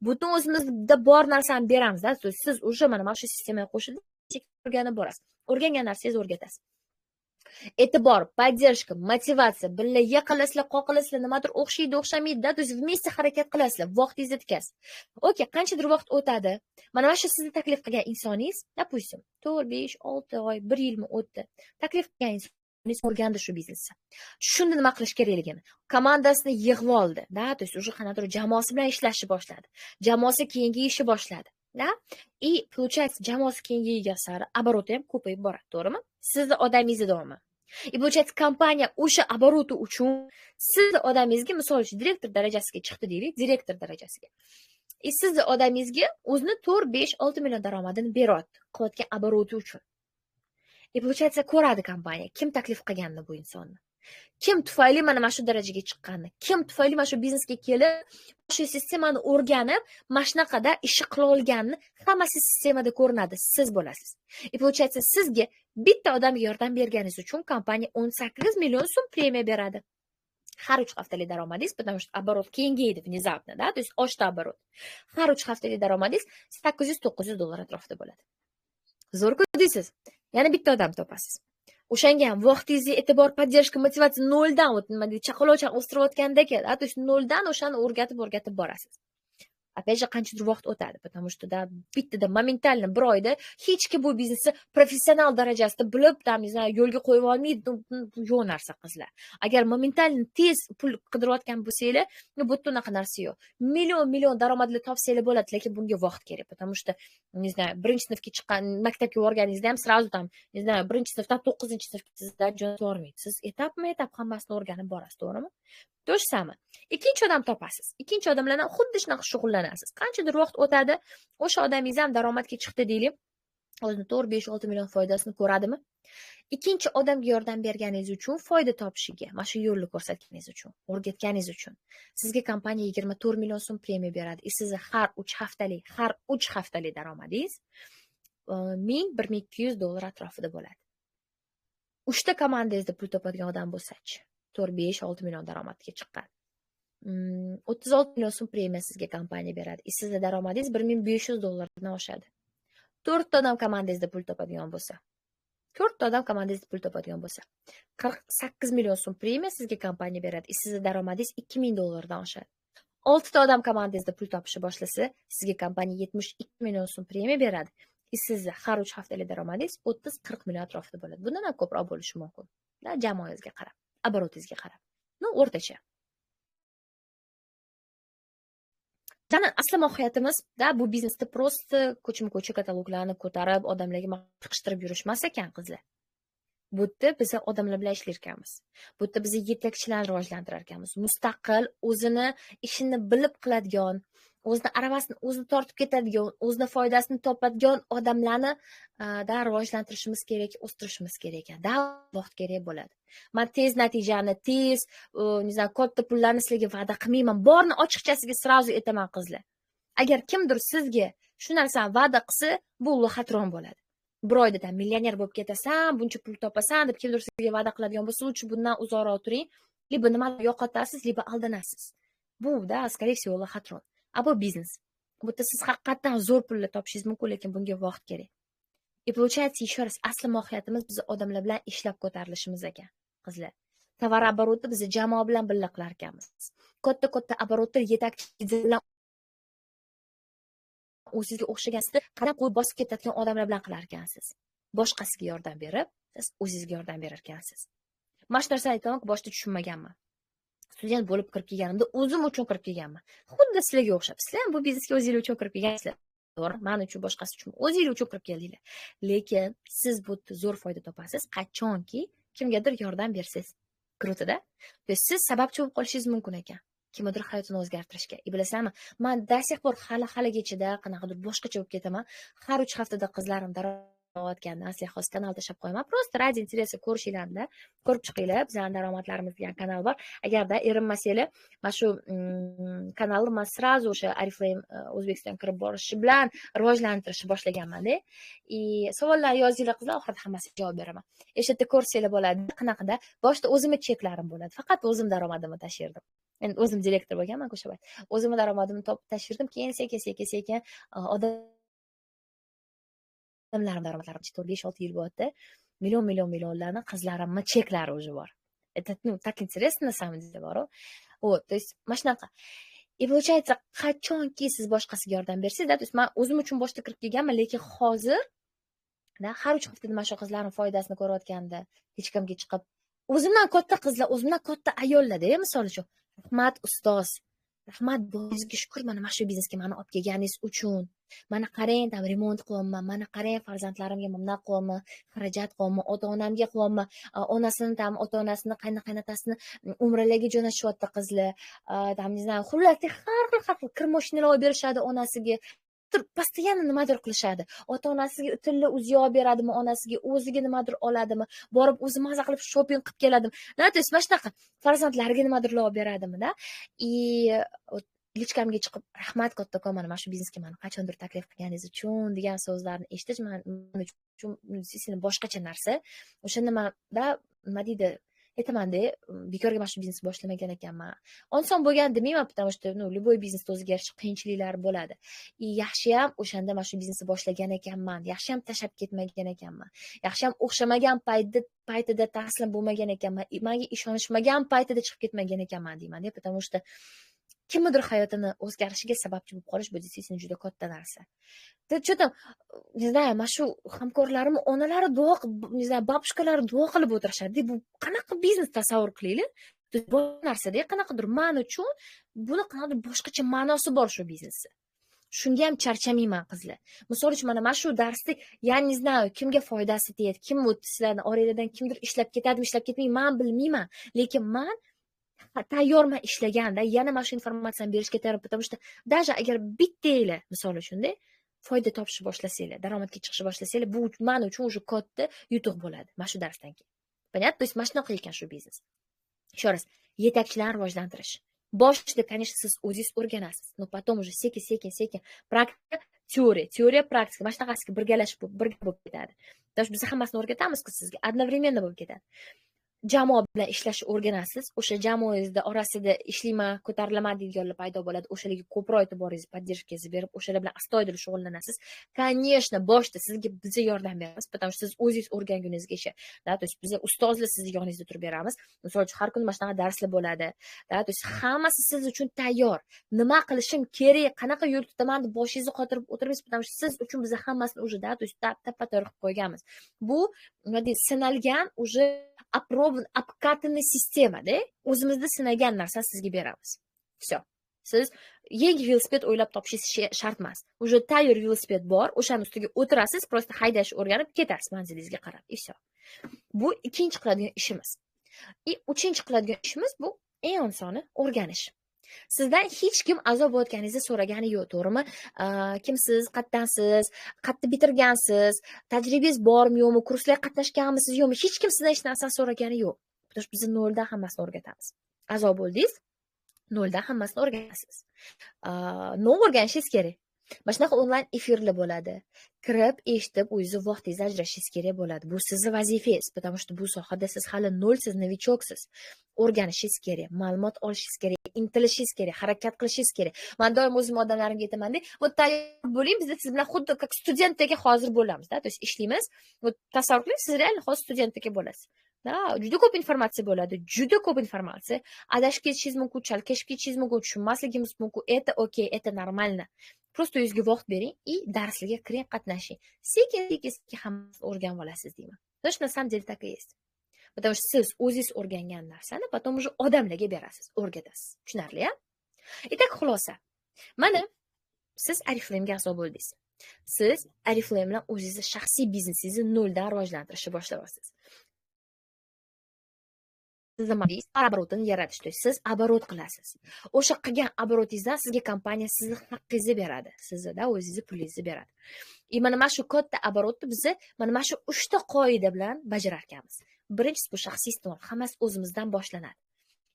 Butun o'zimizda bor narsani beramiz-da. Siz o'sha mana shu sistemaga qo'shilib, o'rganib borasiz. O'rgangan narsangizni o'rgatasiz. E'tibor, поддержка, motivatsiya, birga yiqilasizlar, qoqilasizlar, nimadir o'xshaydi, o'xshamaydi-da, to есть vместе harakat qilasizlar, vaqtingizni tikasiz. Okey, qanchadir vaqt o'tadi. Mana shu sizni taklif qilgan insoningiz, допустим, 4, 5, 6 oy, 1 yilmi o'tdi. Taklif qilgan insoningiz o'rgandi shu biznesni. Tushundi nima qilish kerakligini. Komandasini yig'ib oldi, to есть уже qanaqadir jamoasi bilan ishlashni boshladi. Jamoasi kengayishni boshladi. И получается, jamoasi kengaygan sari обороты ham ko'payib boradi, to'g'rimi? Sizni odamingizda davomli. И получается, kompaniya o'sha обороты uchun sizni odamingizga, misol uchun, direktor darajasiga chiqdi deylik, direktor darajasiga. И sizni odamingizga o'zini 4, 5, 6 million daromadini beryapti, qilayotgan обороты uchun. И получается, ko'radi kompaniya kim taklif qilganini bu insonni. Kim tufayli mana shu darajaga chiqqanini, kim tufayli mana shu biznesga kelib, shu sistemani o'rganib, mana shunaqada ish qila olganini hammasi sistemada ko'rinadi, siz bo'lasiz. И получается, sizga bitta odamga yordam berganingiz uchun kompaniya 18 million so'm premiya beradi. Har 3 haftalik daromadingiz, потому что оборот kengaydi внезапно, то есть oshdi оборот. Har 3 haftalik daromadingiz 800-900 dollar atrofida bo'ladi. Zo'r-ku deysiz. Yana bitta odam topasiz. O'shanga ham vaqtingizni, e'tibor, поддержка, motivatsiya noldan nima deydi, chaqaloqchani o'stirayotgandek, to есть noldan o'shani o'rgatib borasiz. Опять же, qanchadir vaqt o'tadi, потому что bittada momentalni bir oyda hech kim bu biznesni professional darajasida bilib, yo'lga qo'yib olmaydi, yo'q narsa qizlar. Agar momentalni tez pul qidirayotgan bo'lsanglar, bu unaqa narsa yo'q. Million daromadli topsanglar bo'ladi, lekin bunga vaqt kerak, потому что, не знаю, birinchi sinfga chiqqan, maktabga borganingizda ham sразу не знаю, birinchi sinfdan 9-sinfga sizdan jo'natib yormaydi. Siz etap hammasini o'rganib borasiz, to'g'rimi? To же самое. Ikkinchi odam topasiz. Ikkinchi odam bilan xuddi shunaqa shug'ullanasiz. Qanchadir vaqt o'tadi, o'sha odamingiz ham daromadga chiqdi deylik. O'zini 4, 5, 6 million foydasini ko'radimi? Ikkinchi odamga yordam berganingiz uchun, foyda topishiga, mana shu yo'lni ko'rsatganingiz uchun, o'rgatganingiz uchun sizga kompaniya 24 million so'm premiya beradi. Sizni har 3 haftalik daromadingiz 1000-1200 dollar atrofida bo'ladi. 3 ta komandangizda pul topadigan odam bo'lsa-chi, 4, 5, 6 million daromadga chiqqan. 36 million so'm premiya sizga kompaniya beradi. Sizning daromadingiz 1500 dollardan oshadi. 4 ta odam komandangizda pul topadigan bo'lsa, 48 million so'm premiya sizga kompaniya beradi. Sizning daromadingiz 2000 dollardan oshadi. 6 ta odam komandangizda pul topishni boshlasa, sizga kompaniya 72 million so'm premiya beradi. Sizni har 3 haftalik daromadingiz 30-40 million atrofida bo'ladi. Bundan ham ko'proq bo'lishi mumkin. Jamoangizga qarab, обороtingizga qarab. O'rtacha. Asli mohiyatimiz-da bu biznesda prosta ko'chma-ko'cha kataloglarni ko'tarib, odamlarga chiqishtirib yurish emas ekan, qizlar. Bu yerda biz odamlar bilan ishlar ekanmiz. Bu yerda biz yetakchilarni rivojlantirar ekanmiz. Mustaqil, o'zini ishini bilib qiladigan, o'zini aravasini o'zi tortib ketadigan, o'zini foydasini topadigan odamlarni da rivojlantirishimiz kerak, o'stirishimiz kerak ekan. Da vaqt kerak bo'ladi. Men tez natijani, tez, katta pullarni sizlarga va'da qilmayman. Borni ochiqchasiga srazu aytaman, qizlar. Agar kimdir sizga shu narsani va'da qilsa, bu xatron bo'ladi. Bir oyda millioner bo'lib ketasan, buncha pul topasan deb kimdir sizga va'da qiladigan bo'lsa, uchun bundan uzoqroq turing. Liba nimadir yo'qotasiz, liba aldanasiz. Bu-da, скорее всего, xatron. Bu biznes. Bu yerda siz haqiqatdan zo'r pullar topishingiz mumkin, lekin bunga vaqt kerak. И получается, еще раз, asli mohiyatimiz biz odamlar bilan ishlab ko'tarilishimiz ekan, qizlar. Tovar оборотni biz jamoa bilan birga qilar ekanmiz. Katta оборотlar yetakchi bilan o'zingizga o'xshagan qadam qo'yib bosib ketadigan odamlar bilan qilar ekansiz. Boshqasiga yordam berib, siz o'zingizga yordam berar ekansiz. Mana shu narsani aytaman, boshida tushunmaganman. Student bo'lib kirib kelganimda o'zim uchun kirib kelganman. Xuddi sizlarga o'xshab. Sizlar ham bu biznesga o'zingiz uchun kirib kelgansizlar. To'g'ri, men uchun boshqasi uchun o'zingiz uchun kirib keldinglar. Lekin siz bu yerda zo'r foyda topasiz, qachonki kimgadir yordam bersiz. Krutoda. Siz sababchi bo'lib qolishingiz mumkin ekan. Kimdir hayotini o'zgartirishga. Bilasizmi, men до сих пор hali-haligacha qanaqadir boshqacha bo'lib ketaman. Har 3 haftada qizlarim daromadgandan sizga xos kanal tashlab qo'yaman. Просто ради интереса ko'rishinglar, ko'rib chiqinglar. Bizning daromadlarimiz degan kanal bor. Agarda erinmasanglar, mana shu kanalni men сразу o'sha Oriflame O'zbekiston kirib borishi bilan rivojlantirishni boshlaganman-da. Savollar yozinglar qizlar, oxirida hammasiga javob beraman. O'sha yerda ko'rsanglar bo'ladi. Qanaqada boshida o'zimni cheklarim bo'ladi. Faqat o'zim daromadimni tashirdim. Men o'zim direktor bo'lganman o'sha payt. O'zimni daromadimni topib tashirdim. Keyin sekin odamlarim daromadlari 4-5-6 yil bo'ldi. Millionlarni qizlarimni cheklari o'zi bor. Это, так интересно на самом деле bor. То есть, mana shunaqa. И получается, qachonki siz boshqasiga yordam bersangiz, то есть men o'zim uchun boshda kirib kelganman, lekin hozir har 3 haftada mana shu qizlarning foydasini ko'rayotganda, hech kimga chiqib, o'zimdan katta qizlar, o'zimdan katta ayollar-da, misol uchun, rahmat ustoz, rahmat bo'zingizga shukur, mana shu biznesga meni olib kelganingiz uchun. Mana qarang, remont qilyapman, mana qarang, farzandlarimga bunday qilyapman, xarajat qilyapman, ota-onamga qilyapman, onasini ota-onasini, qaynotasini umralarga jo'natishyapti qizlar, xullas har xil kirmoshinalar olib berishadi onasiga. Постоянно nimadir qilishadi. Ota-onasiga tilla uzi olib beradimi, onasiga o'ziga nimadir oladimi, borib o'zi maza qilib shopping qilib keladimi. То есть mana shunaqa farzandlariga nimadir olib beradimi-da. Lichkamga chiqib, rahmat kattakon, mana shu biznesga meni qachondir taklif qilganingiz uchun degan so'zlarni eshitish men uchun boshqacha narsa. O'shanda menda nima deydi, aytaman-da, bekorga mana shu biznesni boshlamagan ekanman. Oson bo'lgan demayman, потому что, любой biznesda o'ziga yarasha qiyinchiliklari bo'ladi. Yaxshiyam o'shanda mana shu biznesni boshlagan ekanman. Yaxshiyam tashlab ketmagan ekanman. Yaxshiyam o'xshamagan paytida taslim bo'lmagan ekanman. Menga ishonishmagan paytida chiqib ketmagan ekanman deyman-da, потому что kimdir hayotini o'zgarishiga sababchi bo'lib qolish bu действительно juda katta narsa. Что-то, не знаю, mana shu hamkorlarim onalari duo, не знаю, babushkalari duo qilib o'tirishadi. Bu qanaqa biznes tasavvur qilinglar? Bu narsada qanaqadir men uchun buni qanaqadir boshqacha ma'nosi bor shu biznesda. Shunga ham charchamayman qizlar. Misol uchun mana shu darsda, я не знаю, kimga foydasi tegadi, kim sizlarning orangizdan kimdir ishlab ketadimi, ishlab ketmaymi, men bilmayman. Lekin men tayyorman ishlaganda yana mana shu informatsiyani berishga tayyor, потому что даже agar bittanglar misol uchun foyda topishni boshlasanglar, daromadga chiqishni boshlasanglar, bu men uchun уже katta yutuq bo'ladi mana shu darsdan keyin. Понятно? То есть mana shunaqa ekan shu biznes. Еще раз, yetakchilarni rivojlantirish. Boshida, конечно, siz o'zingiz o'rganasiz, но потом уже sekin praktika, teoriya, praktika, mana shunaqasiga birgalashib birga bo'lib ketadi. Biz hammasini o'rgatamiz-ku sizga, одновременно bo'lib ketadi. jamoa bilan ishlashni o'rganasiz. O'sha jamoangizda orasida ishlayman, ko'tarilaman deydiganlar paydo bo'ladi. O'shalarga ko'proq e'tiboringizni, podдержканgizni berib, o'shalar bilan astoydil shug'ullanasiz. Конечно, boshda sizga biz yordam beramiz, потому что siz o'zingiz o'rgangunizgacha, da, to есть biz ustozlar sizni yoningizda turib beramiz. Misol uchun har kuni mana shunaqa darslar bo'ladi. Da, to есть hammasi siz uchun tayyor. Nima qilishim kerak, qanaqa yo'l tutaman deb boshingizni qotirib o'tirmaysiz, потому что siz uchun biz hammasini уже, da, to есть tappa-to'g'ri qilib qo'yganmiz. Bu nima deydi, sinalgan, уже обкатанный sistemada o'zimizda sinagan narsani sizga beramiz. Все. Siz yangi velosiped o'ylab topishingiz shart emas. Уже tayyor velosiped bor, o'shaning ustiga o'tirasiz, просто haydashni o'rganib ketasiz manzilingizga qarab. И все. Bu ikkinchi qiladigan ishimiz. И uchinchi qiladigan ishimiz bu eng osoni o'rganish. Sizdan hech kim azob bo'layotganingizni so'ragani yo'q, to'g'rimi? Kimsiz, qayerdansiz, qayerda bitirgansiz, tajribingiz bormi yo'qmi, kurslarga qatnashganmisiz yo'qmi, hech kim sizdan hech narsani so'ragani yo'q. Biz noldan hammasini o'rgatamiz. Azob bo'ldingiz, noldan hammasini o'rganasiz. Nima o'rganishingiz kerak? Mana shunaqa onlayn efirlar bo'ladi. Kirib, eshitib, o'zingizni vaqtingizni ajratishingiz kerak bo'ladi. Bu sizning vazifangiz, потому что bu sohada siz hali nolsiz, novichoksiz. O'rganishingiz kerak, ma'lumot olishingiz kerak, intilishingiz kerak, harakat qilishingiz kerak. Men doim o'zim odamlarimga aytaman-da, "Вот tayyor bo'ling, biz siz bilan xuddi как studentdagi hozir bo'lamiz-da, to есть ishlaymiz. Вот tasavvur qiling, siz real hozir studentdagi bo'lasiz. Da, juda ko'p informatsiya bo'ladi, juda ko'p informatsiya. Adashib ketishingiz mumkin, chalkashib ketishingiz mumkin, tushunmasligingiz mumkin. Это окей, это нормально. Просто o'zingizga vaqt bering и darslarga kiring, qatnashing. Sekin-sekin hammasini o'rganib olasiz deyman. Потому что на самом деле так и есть. Потому что siz o'zingiz o'rgangan narsani потом уже odamlarga berasiz, o'rgatasiz. Tushunarli, a? Итак, xulosa. Mana siz Oriflame a'zo bo'ldingiz. Siz Oriflame bilan o'zingizni shaxsiy biznesingizni noldan rivojlantirishni boshlayapsiz. Siz оборотini yaratish, to есть siz оборот qilasiz. O'sha qilgan обороtingizdan sizga kompaniya sizni haqqingizni beradi. Sizda o'zingizni pulingizni beradi. Mana shu katta оборотni biz mana shu 3 ta qoida bilan bajarar ekanmiz. Birinchisi bu shaxsiy iste'mol, hammasi o'zimizdan boshlanadi.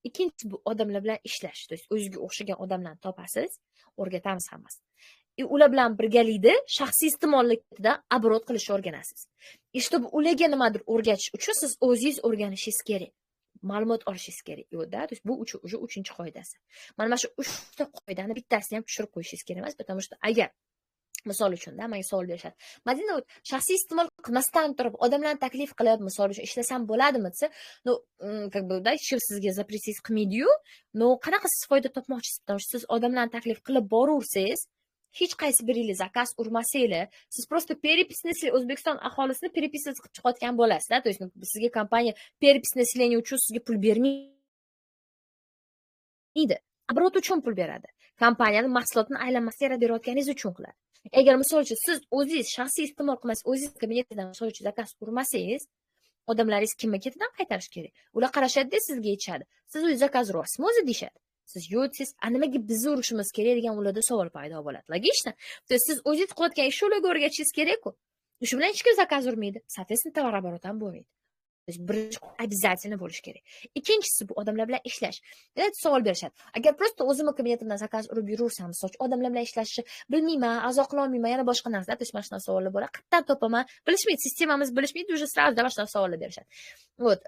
Ikkinchisi bu odamlar bilan ishlash, to есть o'zingizga o'xshagan odamlarni topasiz, o'rgatamiz hammasini. Ular bilan birgalikda shaxsiy iste'mollikda оборот qilishni o'rganasiz. Чтобы ularga nimadir o'rgatish uchun siz o'zingiz o'rganishingiz kerak. Ma'lumot olishingiz kerak. Yo'qda, to есть bu уже 3-chi qoidasi. Mana shu 3 ta qoidani bittasini ham tushirib qo'yishingiz kerak emas, потому что agar misol uchun-da menga savol berishadi. Madina, shaxsiy iste'mol qilmasdan turib, odamlarni taklif qilib, misol uchun ishlasam bo'ladimi desa, no, как бы da, hech kim sizga запретить qilmaydi-yu, no, qanaqa siz foyda topmoqchisiz? Потому что siz odamlarni taklif qilib boraversangiz, hech qaysi biringiz zakaz urmasanglar, siz просто переписный O'zbekiston aholisini переписать qilib chiqayotgan bo'lasiz-da. То есть sizga kompaniya переписный население uchun sizga pul bermaydi. Оборот uchun pul beradi. Kompaniyaning mahsulotini aylanmasga yaratayotganingiz uchun qiladi. Agar misol uchun siz o'zingiz shaxsiy iste'mol qilmasangiz, o'zingiz kabinetidan misol uchun zakaz urmasangiz, odamlaringiz kimga ketidan qaytarish kerak? Ular qarashadi-da, sizga aytishadi. Siz o'zingiz zakaz uryapsizmi o'zi deyshadi. Siz yo'q desiz, nimaga bizni urishimiz kerak degan ularda savol paydo bo'ladi. Logично. То есть siz o'zingiz qilayotgan ishni ularga o'rgatishingiz kerak-ku. Shu bilan hech kim zakaz urmaydi. Соответственно, tovar-оборот ham bo'lmaydi. То есть birinchi обязательно bo'lish kerak. Ikkinchisi bu odamlar bilan ishlash. Savol berishadi. Agar просто o'zimni kabinetimdan zakaz urib yuraversam, misol uchun odamlar bilan ishlashni bilmayman, a'zo qila olmayman, yana boshqa narsa, to есть mana shunaqa savollar bo'ladi. Qayerdan topaman? Bilishmaydi, sistemamiz bilishmaydi, уже сразу mana shunaqa savollar berishadi. Вот,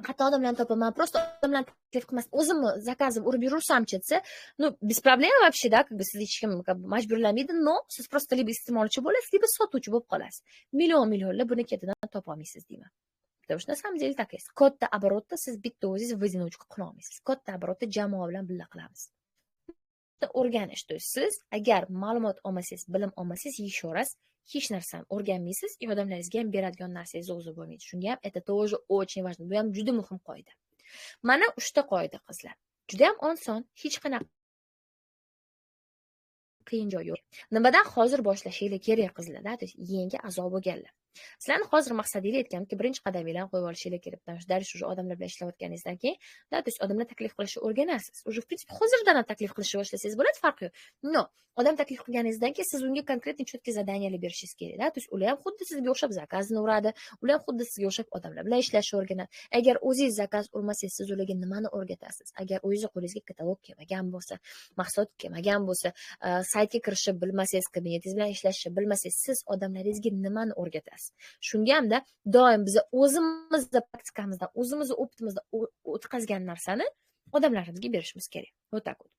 qayerdan odamlarni topaman? Просто odamlarni taklif qilmasdan o'zimni zakazim urib yuraversam-chi desa, ну, без проблем вообще, да, как бы sizni hech kim majburlamaydi, но siz просто lибо iste'molchi bo'lasiz, lибо sotuvchi bo'lib qolasiz. Millionlar buni ketidan topa olmaysiz deyman. Потому что на самом деле так есть. Katta оборотda siz bitta o'zingiz в одиночку qila olmaysiz. Katta оборотda jamoa bilan birga qilamiz. O'rganish, to есть siz agar ma'lumot olmasangiz, bilim olmasangiz, еще раз hech narsani o'rganmaysiz, odamlaringizga ham beradigan narsangiz o'zi bo'lmaydi. Shunga ham это тоже очень важно. Bu ham juda muhim qoida. Mana 3 ta qoida qizlar. Juda ham oson, hech qanaqa qiyin joyi yo'q. Nimadan hozir boshlashinglar kerak qizlar, to есть yangi a'zo bo'lganlar. Sizlarning hozir maqsadingiz aytganimki, birinchi qadaminglarni qo'yib olishinglar kerak. Потому что darish уже odamlar bilan ishlayotganingizdan keyin, to есть odamlar taklif qilishni o'rganasiz. Уже в принципе hozirdan ham taklif qilishni boshlasangiz bo'ladi, farqi yo'q. No, odam taklif qilganingizdan keyin siz unga konkretniy четкий задание berishingiz kerak. To есть ular ham xuddi sizga o'xshab zakazni uradi, ular ham xuddi sizga o'xshab odamlar bilan ishlashni o'rganadi. Agar o'zingiz zakaz urmasangiz, siz ularga nimani o'rgatasiz? Agar o'zingiz qo'lingizga katalog kelmagan bo'lsa, mahsulot kelmagan bo'lsa, saytga kirishni bilmasangiz, kabinetingiz bilan ishlashni bilmasangiz, siz odamlaringizga nimani o'rgatasiz? emas. Shunga hamda doim biz o'zimizni praktikamizdan, o'zimizni optimizdan o'tkazgan narsani odamlarimizga berishimiz kerak. Вот так вот.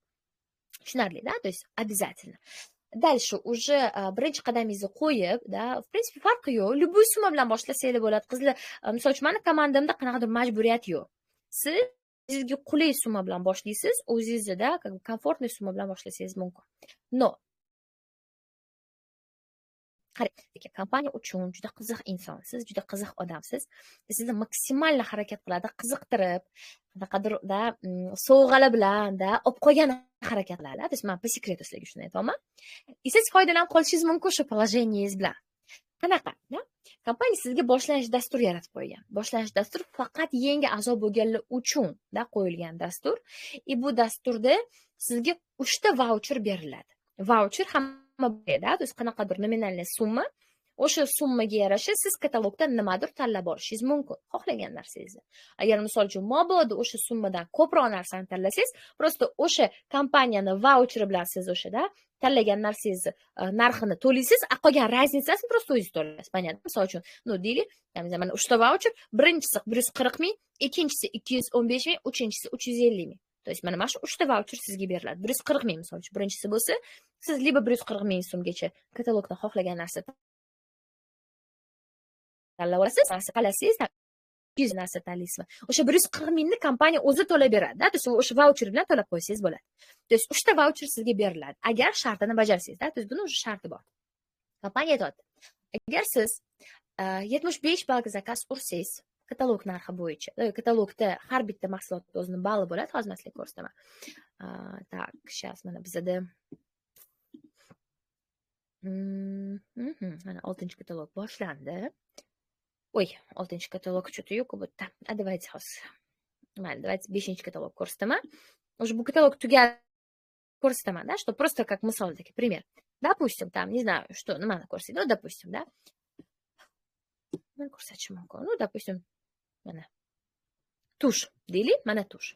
Tushunarli, да? То есть обязательно. Дальше уже birinchi qadamingizni qo'yib, да, в принципе farqi yo'q. Любой summa bilan boshlasangiz bo'ladi. Qizlar, misol uchun meni komandamda qanaqadir majburiyat yo'q. Siz o'zingizga qulay summa bilan boshlaysiz, o'zingizda komfortniy summa bilan boshlasangiz mumkin. No. Qarang, kompaniya uchun juda qiziq insonsiz, juda qiziq odamsiz. Sizni maksimal harakat qiladi, qiziqtirib, qanaqadir sovg'alar bilan olib qo'ygan harakatlarla. То есть men по секрету sizlarga shuni aytaman. Siz foydalanib qolishingiz mumkin shu положениеңiz bilan. Qanaqa? Kompaniya sizga boshlanish dastur yaratib qo'ygan. Boshlanish dastur faqat yangi a'zo bo'lganlar uchun qo'yilgan dastur. Bu dasturda sizga 3 ta vaucher beriladi. Vaucher hamma bo'ladi, to есть qanaqadir nominalniy summa. O'sha summaga yarasha siz katalogdan nimadir tanlab olishingiz mumkin, xohlagan narsangizni. Agar misol uchun mabodo o'sha summadan ko'proq narsani tanlasangiz, просто o'sha kompaniyani vaucheri bilan siz o'shada tanlagan narsangizni narxini to'laysiz, qolgan raznicasini просто o'zingiz to'laysiz. Понятно? Misol uchun, deylik, mana 3 ta vaucher, birinchisi 140 ming, ikkinchisi 215 ming, uchinchisi 350 ming. То есть mana shu 3 ta vaucher sizga beriladi. 140 ming misol uchun birinchisi bo'lsa, siz liba 140 ming so'mgacha katalogdan xohlagan narsa tanlab olasiz, qalasangiz, 100 narsa tanlaysiz. O'sha 140 mingni kompaniya o'zi to'lab beradi. To есть o'sha vaucher bilan to'lab qo'ysangiz bo'ladi. To есть 3 ta vaucher sizga beriladi. Agar shartini bajarsangiz, to есть buni o'sha sharti bor. Kompaniya aytadi. Agar siz 75 ball zakaz ursangiz, katalog narxi bo'yicha, katalogda har bitta mahsulot o'zining balli bo'ladi, hozir men sizlarga ko'rsataman. Tak, сейчас mana bizda mana 6-katalog boshlandi. Ой, 6-katalog что-то yo'q bu yerda. Давайте hozir. Mayli, давайте 5-katalog ko'rsataman. Уже bu katalog tugadi ko'rsataman, да, что просто как misol такой пример. Допустим, там, не знаю, что, nimani ko'rsatdi, допустим, да. Men ko'rsatishim mumkin. Допустим, mana tush deylik, mana tush.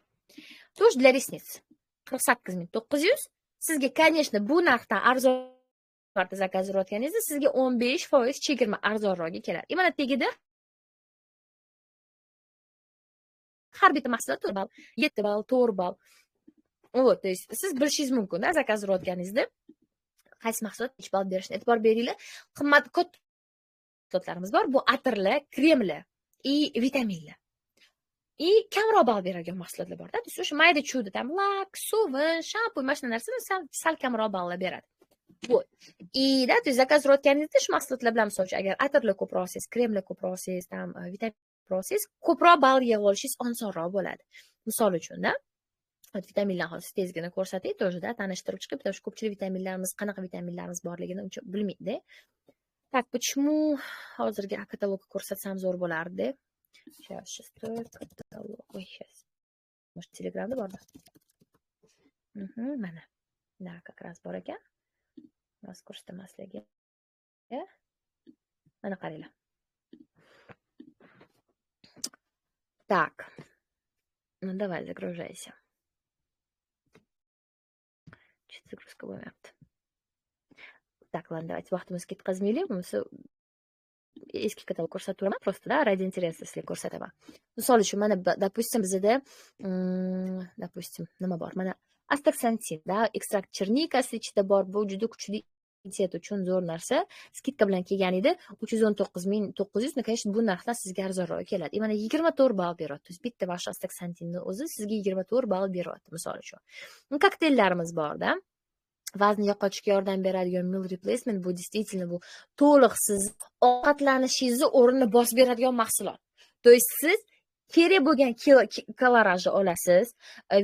Tush для ресниц. 48900. Sizga, конечно, bu narxdan arzon zakaz urayotganingizda sizga 15% chegirma arzonroqga keladi. Mana tagida har bitta mahsulot 4 ball, 7 ball, 4 ball. Вот, то есть siz bilishingiz mumkin, da, zakaz urayotganingizda qaysi mahsulot nechta ball berishini e'tibor beringlar. Qimmat mahsulotlarimiz bor. Bu atirlar, kremlar и vitaminlar. И kamroq ball beradigan mahsulotlar bor-da. То есть o'sha mayda chudi, tam lak, sovun, shampun, mana shunday narsalar sal kamroq ballar beradi. Вот. И да, то есть zakaz urayotganingizda shu mahsulotlar bilan, misol uchun, agar atirlar ko'proq olsangiz, kremlar ko'proq olsangiz, tam vitamin ko'proq olsangiz, ko'proq ball yig'ib olishingiz osonroq bo'ladi. Misol uchun, da, vitaminlar hozir tezgina ko'rsatay, тоже, da, tanishtirib chiqib, потому что ko'pchilik vitaminlarimiz, qanaqa vitaminlarimiz borligini uncha bilmaydi. Так, почему hozirgi katalogni ko'rsatsam zo'r bo'lardi? Сейчас, katalog. Ой, сейчас. Может, Telegramda bormi? Mana. Da, как раз bor ekan. Hozir ko'rsataman sizlarga. Mana qaranglar. Так. Ну, давай, загружайся. Что-то загрузка bo'lmayapti. Так, ладно, давайте vaqtimizni ketkazmaylik. Eski katalog ko'rsatib turaman, просто, да, ради интереса sizlarga ko'rsataman. Misol uchun, mana, допустим, bizda, допустим, nima bor? Mana astaxantin, da, ekstrakt chernikasi ichida bor. Bu juda kuchli diyet uchun zo'r narsa. Skidka bilan kelganida 319.900, конечно, bu narxdan sizga arzonroq keladi. Mana 24 ball beradi. Bitta vash astaxantinni o'zi sizga 24 ball beradi, misol uchun. Kokteyllarimiz bor-da. Vazn yo'qotishga yordam beradigan meal replacement, bu действительно bu to'liq siz ovqatlanishingizni o'rnini bosib beradigan mahsulot. То есть siz kerak bo'lgan kolorajni olasiz,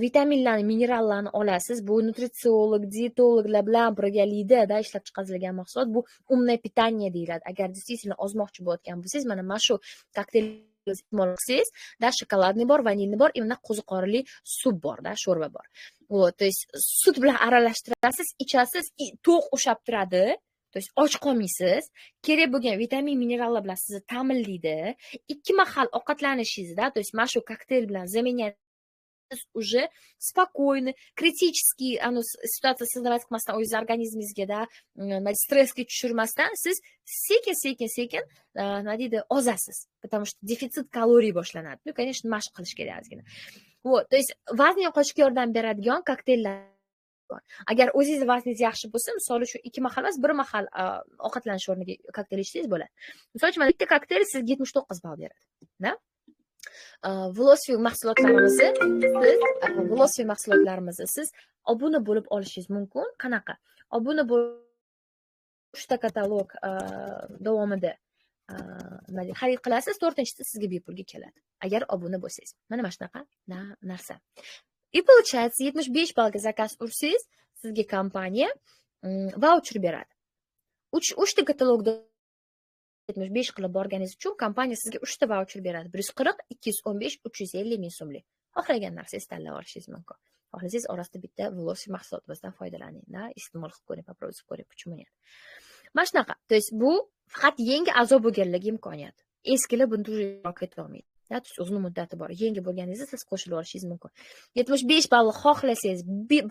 vitaminlarni, minerallarni olasiz. Bu nutritsiolog, dietologlar bilan birgalikda ishlab chiqarilgan mahsulot. Bu umное питание deyiladi. Agar действительно ozmoqchi bo'layotgan bo'lsangiz, mana shu kokteylni iste'mol qilsangiz, da, shokoladniy bor, vanilniy bor, imna qo'ziqorinli sup bor, da, sho'rva bor. Вот, то есть sut bilan aralashtirasiz, ichasiz, to'q ushab turadi. То есть och qolmaysiz. Kerak bo'lgan vitamin, minerallar bilan sizni ta'minlaydi. Ikki mahal ovqatlanishingizda, то есть mana shu kokteyl bilan zaменять уже spokойно, kritik situatsiya so'zlab qilmasdan o'zingiz organizmingizga stressga tushirmasdan siz sekin nima deydi ozasiz, потому что дефицит kaloriy boshlanadi. Ну, конечно, mashq qilish kerak ozgina. Вот, то есть vazn yo'qotishga yordam beradigan kokteyllar bor. Agar o'zingiz vazningiz yaxshi bo'lsa, misol uchun 2 mahal emas, 1 mahal ovqatlanish o'rniga kokteyl ichsangiz bo'ladi. Misol uchun bitta kokteyl sizga 79 ball beradi. Da? Velosiped mahsulotlarimizni siz obuna bo'lib olishingiz mumkin. Qanaqa? Obuna uchta katalog davomida xarid qilasiz, 4-chisi sizga bepulga keladi. Agar obuna bo'lsangiz. Mana shunaqa narsa. И получается 75 ballga zakaz ursangiz, sizga kompaniya voucher beradi. 3 ta katalogda 75 qilib borganingiz uchun kompaniya sizga 3 ta voucher beradi. 140, 215, 350 ming so'mlik. Xohlagan narsangizni tanlab olishingiz mumkin. Xohlasangiz orasida bitta velosiped mahsulotimizdan foydalaning, iste'mol qilib ko'ring, попробуйте ko'ring, почему нет. Mana shunaqa. То есть bu faqat yangi a'zo bo'lganligi imkoniyati. Eskilar bunda ketib olmaydi. Uzun muddati bor. Yangi bo'lganingizda siz qo'shilib olishingiz mumkin. 75 ball xohlasangiz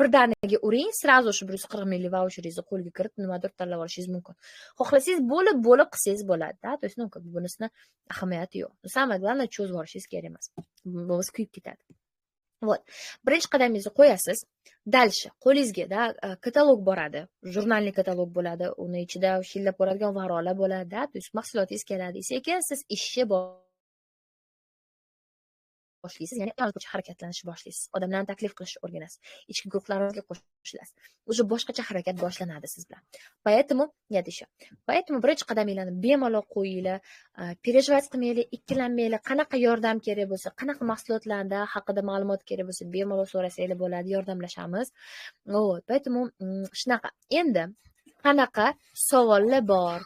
birdaniga uring, сразу shu 140 minglik voucheringizni qo'lga kiritib nimadir tanlab olishingiz mumkin. Xohlasangiz bo'lib qilsangiz bo'ladi, То есть, bunisini ahamiyati yo'q. Самое главное, cho'zib olishingiz kerak emas. Bo'g'iz kuyib ketadi. Вот. Birinchi qadamingizni qo'yasiz. Dальше qo'lingizga katalog boradi. Jurnalli katalog bo'ladi. Uni ichida shillab ko'radigan varolar bo'ladi, То есть mahsulotingiz keladi. Sekin siz ishni boshlaysiz, ya'ni yolg'iz harakatlanishni boshlaysiz. Odamlarni taklif qilishni o'rganasiz. Ichki guruhlaringizga qo'shilasiz. Уже boshqacha harakat boshlanadi siz bilan. Поэтому birinchi qadaminglarni bemalol qo'yinglar, переживать qilmanglar, ikkilanmanglar. Qanaqa yordam kerak bo'lsa, qanaqa mahsulotlarda haqida ma'lumot kerak bo'lsa, bemalol so'rasanglar bo'ladi, yordamlashamiz. Поэтому shunaqa. Endi qanaqa savollar bor?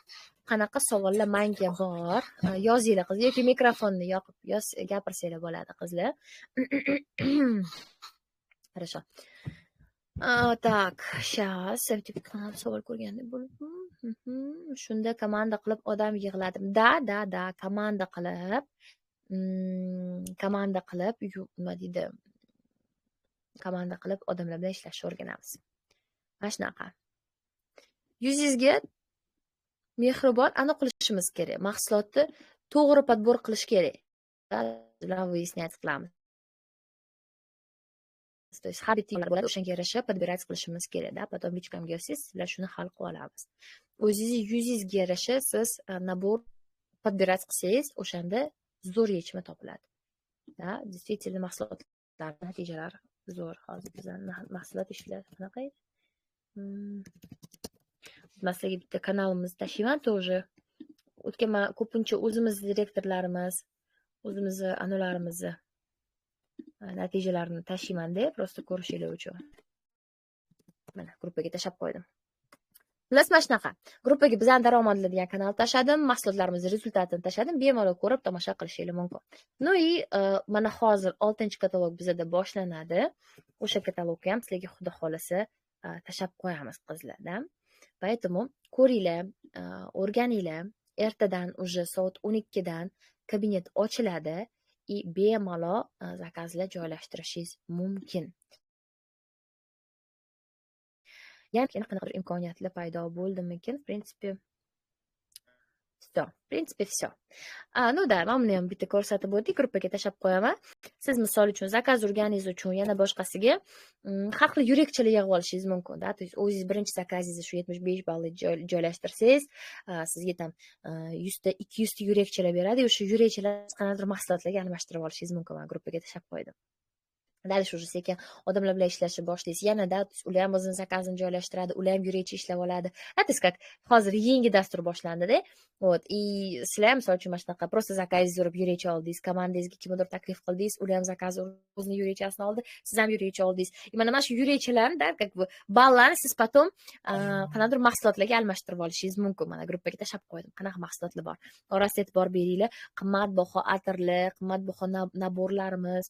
Qanaqa savollar menga bor? Yozinglar qizlar yoki mikrofonni yoqib gapirsanglar bo'ladi qizlar. Хорошо. Так, сейчас savol ko'rganda bo'lib. Shunda komanda qilib odam yig'ladim. Da, komanda qilib nima deydi? Komanda qilib odamlar bilan ishlashni o'rganamiz. Mana shunaqa. Yuzingizga mehribon qilishimiz kerak. Mahsulotni to'g'ri подбор qilish kerak. Bilan выяснять qilamiz. То есть har bitta bo'ladi, o'shanga yarasha подбирать qilishimiz kerak, Потом bichkamga yozsangiz, sizlar shuni hal qilib olamiz. O'zingiz yuzingizga yarasha siz nabor подбирать qilsangiz, o'shanda zo'r yechimi topiladi. Действительно mahsulotlar natijalari zo'r. Hozir bizlar mahsulot ishlari qanaqa edi? Masalan, bitta kanalimizni tashlayman тоже. O'tgan ko'pincha o'zimiz direktorlarimiz, o'zimiz anularimizni natijalarini tashlaymanda, просто ko'rishinglar uchun. Mana gruppaga tashlab qo'ydim. Xullas, mana shunaqa. Gruppaga bizning daromadlar degan kanal tashladim, mahsulotlarimiz rezultatini tashladim, bemalol ko'rib tomosha qilishinglar mumkin. No и mana hozir 6-katalog bizda boshlanadi. O'sha katalogga ham sizlarga xudo xolasa tashlab qo'yamiz qizlarda. Поэтому ko'ringlar, o'rganinglar. Ertadan уже soat 12 dan kabinet ochiladi и bemalol zakazlar joylashtirishingiz mumkin. Yana qanaqa imkoniyatlar paydo bo'ldimikin? В принципе, все. Ну да, mana buni ham bitta ko'rsatib o'tdik, gruppaga tashlab qo'yaman. Siz misol uchun zakaz urganingiz uchun yana boshqasiga haqli yurekchalar yig'ib olishingiz mumkin, То есть o'zingiz birinchi zakazingizni shu 75 ballga joylashtirsangiz, sizga tam 100 ta 200 ta yurekchalar beradi. O'sha yurekchalarni qanaqadir mahsulotlarga almashtirib olishingiz mumkin. Men gruppaga tashlab qo'ydim. Dalish уже sekin odamlar bilan ishlashni boshlaysiz. Yanada ular ham o'zini zakazini joylashtiradi, ular ham yurekcha ishlab oladi. То есть как hozir yangi dastur boshlandida. Вот. И sizlar ham misol uchun mana shunaqa просто zakazingizni urib yurekcha oldingiz, komandangizga kimdir taklif qildingiz, ular ham zakaz o'zini yurekchasini oldi, siz ham yurekcha oldingiz. Mana shu yurekchalarni как бы ballarni siz потом qanaqadir mahsulotlarga almashtirib olishingiz mumkin. Mana gruppaga tashlab qo'ydim. Qanaqa mahsulotlar bor? Orasiga e'tibor beringlar. Qimmatbaho atirlar, qimmatbaho naborlarimiz,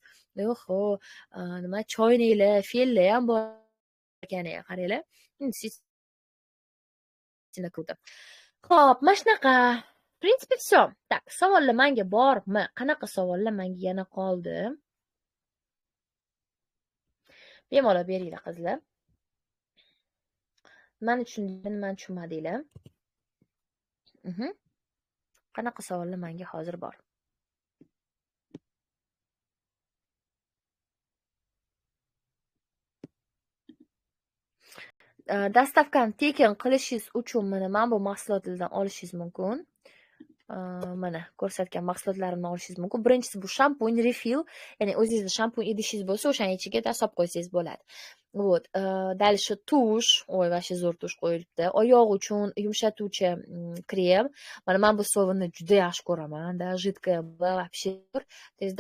nima choynaklar, fellar ham bor ekan, qaranglar. Xo'p, mana shunaqa. В принципе, все. Так, savollar menga bormi? Qanaqa savollar menga yana qoldi? Bemalol beringlar qizlar. Nimani tushundinglar, nimani tushunmadinglar? Qanaqa savollar menga hozir bor? Dastavkani tekin qilishingiz uchun mana bu mahsulotlardan olishingiz mumkin. Mana ko'rsatgan mahsulotlarimni olishingiz mumkin. Birinchisi bu shampun refill, ya'ni o'zingizning shampun idishingiz bo'lsa, o'shaning ichiga solib qo'ysangiz bo'ladi. Вот, дальше tush, вообще zo'r tush qo'yilibdi. Oyoq uchun yumshatuvchi krem. Mana men bu sovunni juda yaxshi ko'raman-da, jidkaya вообще.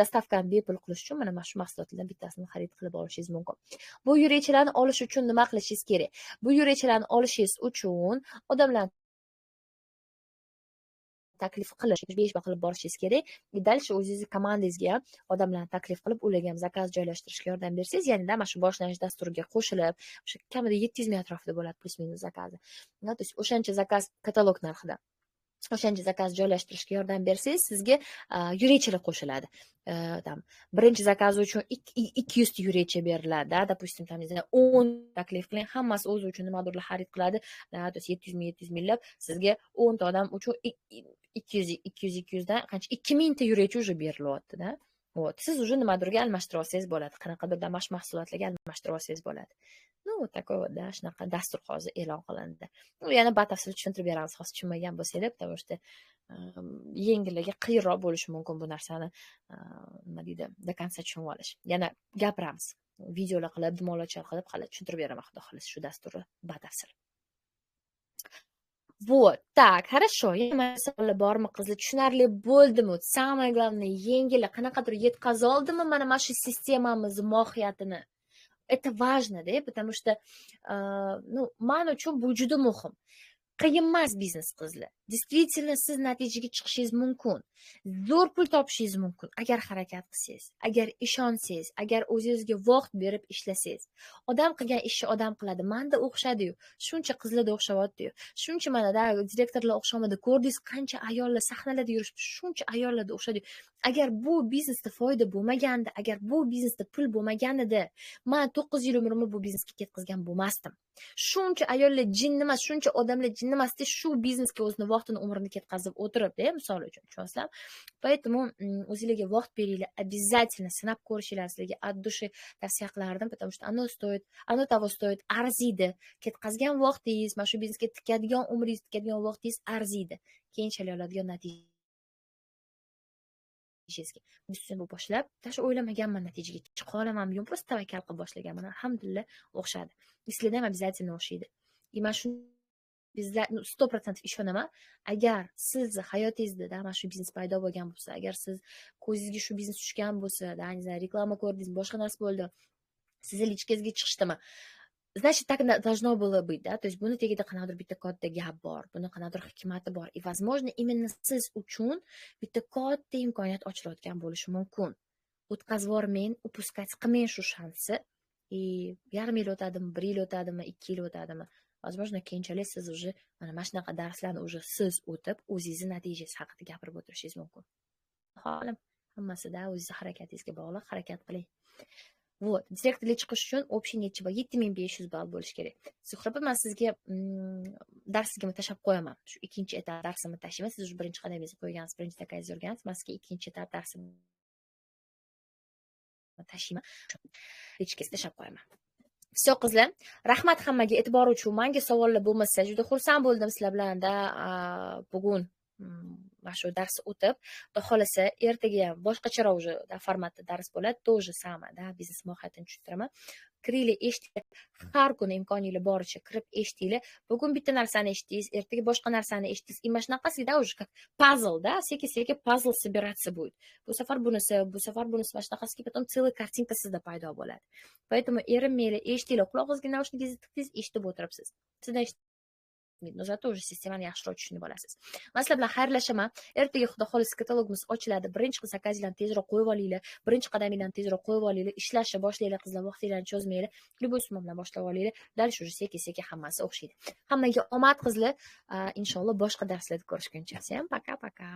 Dastavkani bepul qilish uchun mana shu mahsulotlardan bittasini xarid qilib olishingiz mumkin. Bu yurechalarni olish uchun nima qilishingiz kerak? Bu yurechalarni olishingiz uchun odamlar taklif qilish, beshba qilib borishingiz kerak. Dальше o'zingizni komandangizga ham odamlarni taklif qilib, ularga ham zakaz joylashtirishga yordam bersangiz, ya'ni mana shu boshlanish dasturiga qo'shilib, o'sha kamida 700 ming atrofida bo'ladi plus minus zakazi. То есть o'shancha zakaz katalog narxida. O'shancha zakaz joylashtirishga yordam bersangiz, sizga yurechalar qo'shiladi. Tam birinchi zakaz uchun 200 ta yurecha beriladi. Допустим, там 10 taklif qiling, hammasi o'zi uchun nimadirlar xarid qiladi. То есть 700 minglab sizga 10 ta odam uchun 200 dan qancha 2000 ta yurecha уже berilyapti-da. Вот, siz уже nimadirga almashtirib olsangiz bo'ladi. Qanaqadir damash mahsulotlarga almashtirib olsangiz bo'ladi. Вот такой вот, да, shunaqa dastur hozir e'lon qilindi. Yana batafsil tushuntirib beramiz, hozir tushunmagan bo'lsanglar, потому что yengillarga qiyinroq bo'lishi mumkin bu narsani nima deydi, до конца tushunib olish. Yana gapiramiz. Videolar qilib, dumalochar qilib, hali tushuntirib beraman, xudo xohlasa shu dasturni batafsil. Вот, так, хорошо. Yana savollar bormi qizlar? Tushunarli bo'ldimi? Самое главное, yengillar qanaqadir yetkaza oldimi mana shu sistemamiz mohiyatini? Это важно, да, потому что, man uchun bu juda muhim. Qiyin emas biznes qizlar. Действительно siz natijaga chiqishingiz mumkin. Zo'r pul topishingiz mumkin agar harakat qilsangiz, agar ishonsangiz, agar o'zingizga vaqt berib ishlasangiz. Odam qilgan ishni odam qiladi. Menda o'xshadi-yu. Shuncha qizlarda o'xshavyapti-yu. Shuncha mana-da direktorlar o'xshamadi. Ko'rdingiz qancha ayollar sahnalarda yurishibdi. Shuncha ayollarda o'xshadi. Agar bu biznesda foyda bo'lmaganda, agar bu biznesda pul bo'lmaganida, men 9 yil umrimni bu biznesga ketkazgan bo'lmasdim. Shuncha ayollar jinni emas, shuncha odamlar jinni emasda shu biznesga o'zini vaqtini, umrini ketkazib o'tiribdi, misol uchun, tushunasizlar? Поэтому o'zingizga vaqt beringlar, обязательно sinab ko'rishinglar, sizlarga от души tavsiya qilardim, потому что оно того стоит, arziydi. Ketkazgan vaqtingiz, mana shu biznesga tikadigan umringiz, tikadigan vaqtingiz arziydi. Keyinchalik oladigan natija bu boshlab, tasha o'ylamaganman natijaga chiqa olaman, men просто tavakkal qilib boshlaganman. Alhamdulillah o'xshadi. Sizlarda ham обязательно o'xshaydi. Mana shu bizlar 100% ishonaman. Agar sizni hayotingizda mana shu biznes paydo bo'lgan bo'lsa, agar siz ko'zingizga shu biznes tushgan bo'lsa, reklama ko'rdingiz, boshqa narsa bo'ldi, sizni lichkangizga chiqishdimi? Значит, так должно было быть, да? То есть buni tagida qanaqadir bitta katta gap bor, buni qanaqadir hikmati bor. И возможно, именно siz uchun bitta katta imkoniyat ochilayotgan bo'lishi mumkin. O'tkazib yubormang, upускать qilmang shu shansni. И yarim yil o'tadimi, 1 yil o'tadimi, 2 yil o'tadimi? Возможно, keyinchalik siz уже mana shunaqa darslarni уже siz o'tib, o'zingizni natijangiz haqida gapirib o'tirishingiz mumkin. Xolim, hammasida o'zingiz harakatingizga bog'liq, harakat qiling. Вот, direktorga chiqish uchun общий necha ball? 7500 ball bo'lish kerak. Suhroba, men sizga darsigimni tashlab qo'yaman. Shu ikkinchi etap darsimni tashlayman. Siz уже birinchi qadamingizni qo'ygansiz, birinchi takazingizni o'rgansiz. Men sizga ikkinchi etap darsimni tashlayman. Lichkangizga tashlab qo'yaman. Все, qizlar, rahmat hammaga e'tibor uchun. Menga savollar bo'lmasa, juda xursand bo'ldim sizlar bilan da bugun mana shu darsni o'tib, xudo xolasa ertaga ham boshqacharoq уже formatda dars bo'ladi, тоже самое, да, biznes mohiyatini tushuntiraman. Kiringlar, eshitinglar, har kuni imkoninglar boricha kirib eshitinglar. Bugun bitta narsani eshitdingiz, ertaga boshqa narsani eshitdingiz. И shunaqasida уже как puzzle, да, sekin-sekin puzzle собираться будет. Bu safar bunisi, bu safar bunisi, va shunaqasiga потом целая картинка sizda paydo bo'ladi. Поэтому erinmaylar, eshitinglar, quloqingizga naushnikingizni tiqdingiz, eshitib o'tiribsiz. Sizdan но zато уже sistemani yaxshiroq tushunib olasiz. Men sizlar bilan xayrlashaman. Ertaga xudo xolisa katalogimiz ochiladi. Birinchi zakazinglarni tezroq qo'yib olinglar. Birinchi qadaminglarni tezroq qo'yib olinglar. Ishlashni boshlanglar qizlar, vaqtinglarni cho'zmanglar. Любой summa bilan boshlab olinglar. Dальше уже sekin-sekin hammasi o'xshaydi. Hammaga omad qizlar. Inshaalloh boshqa darslarda ko'rishguncha. Всем пока-пока.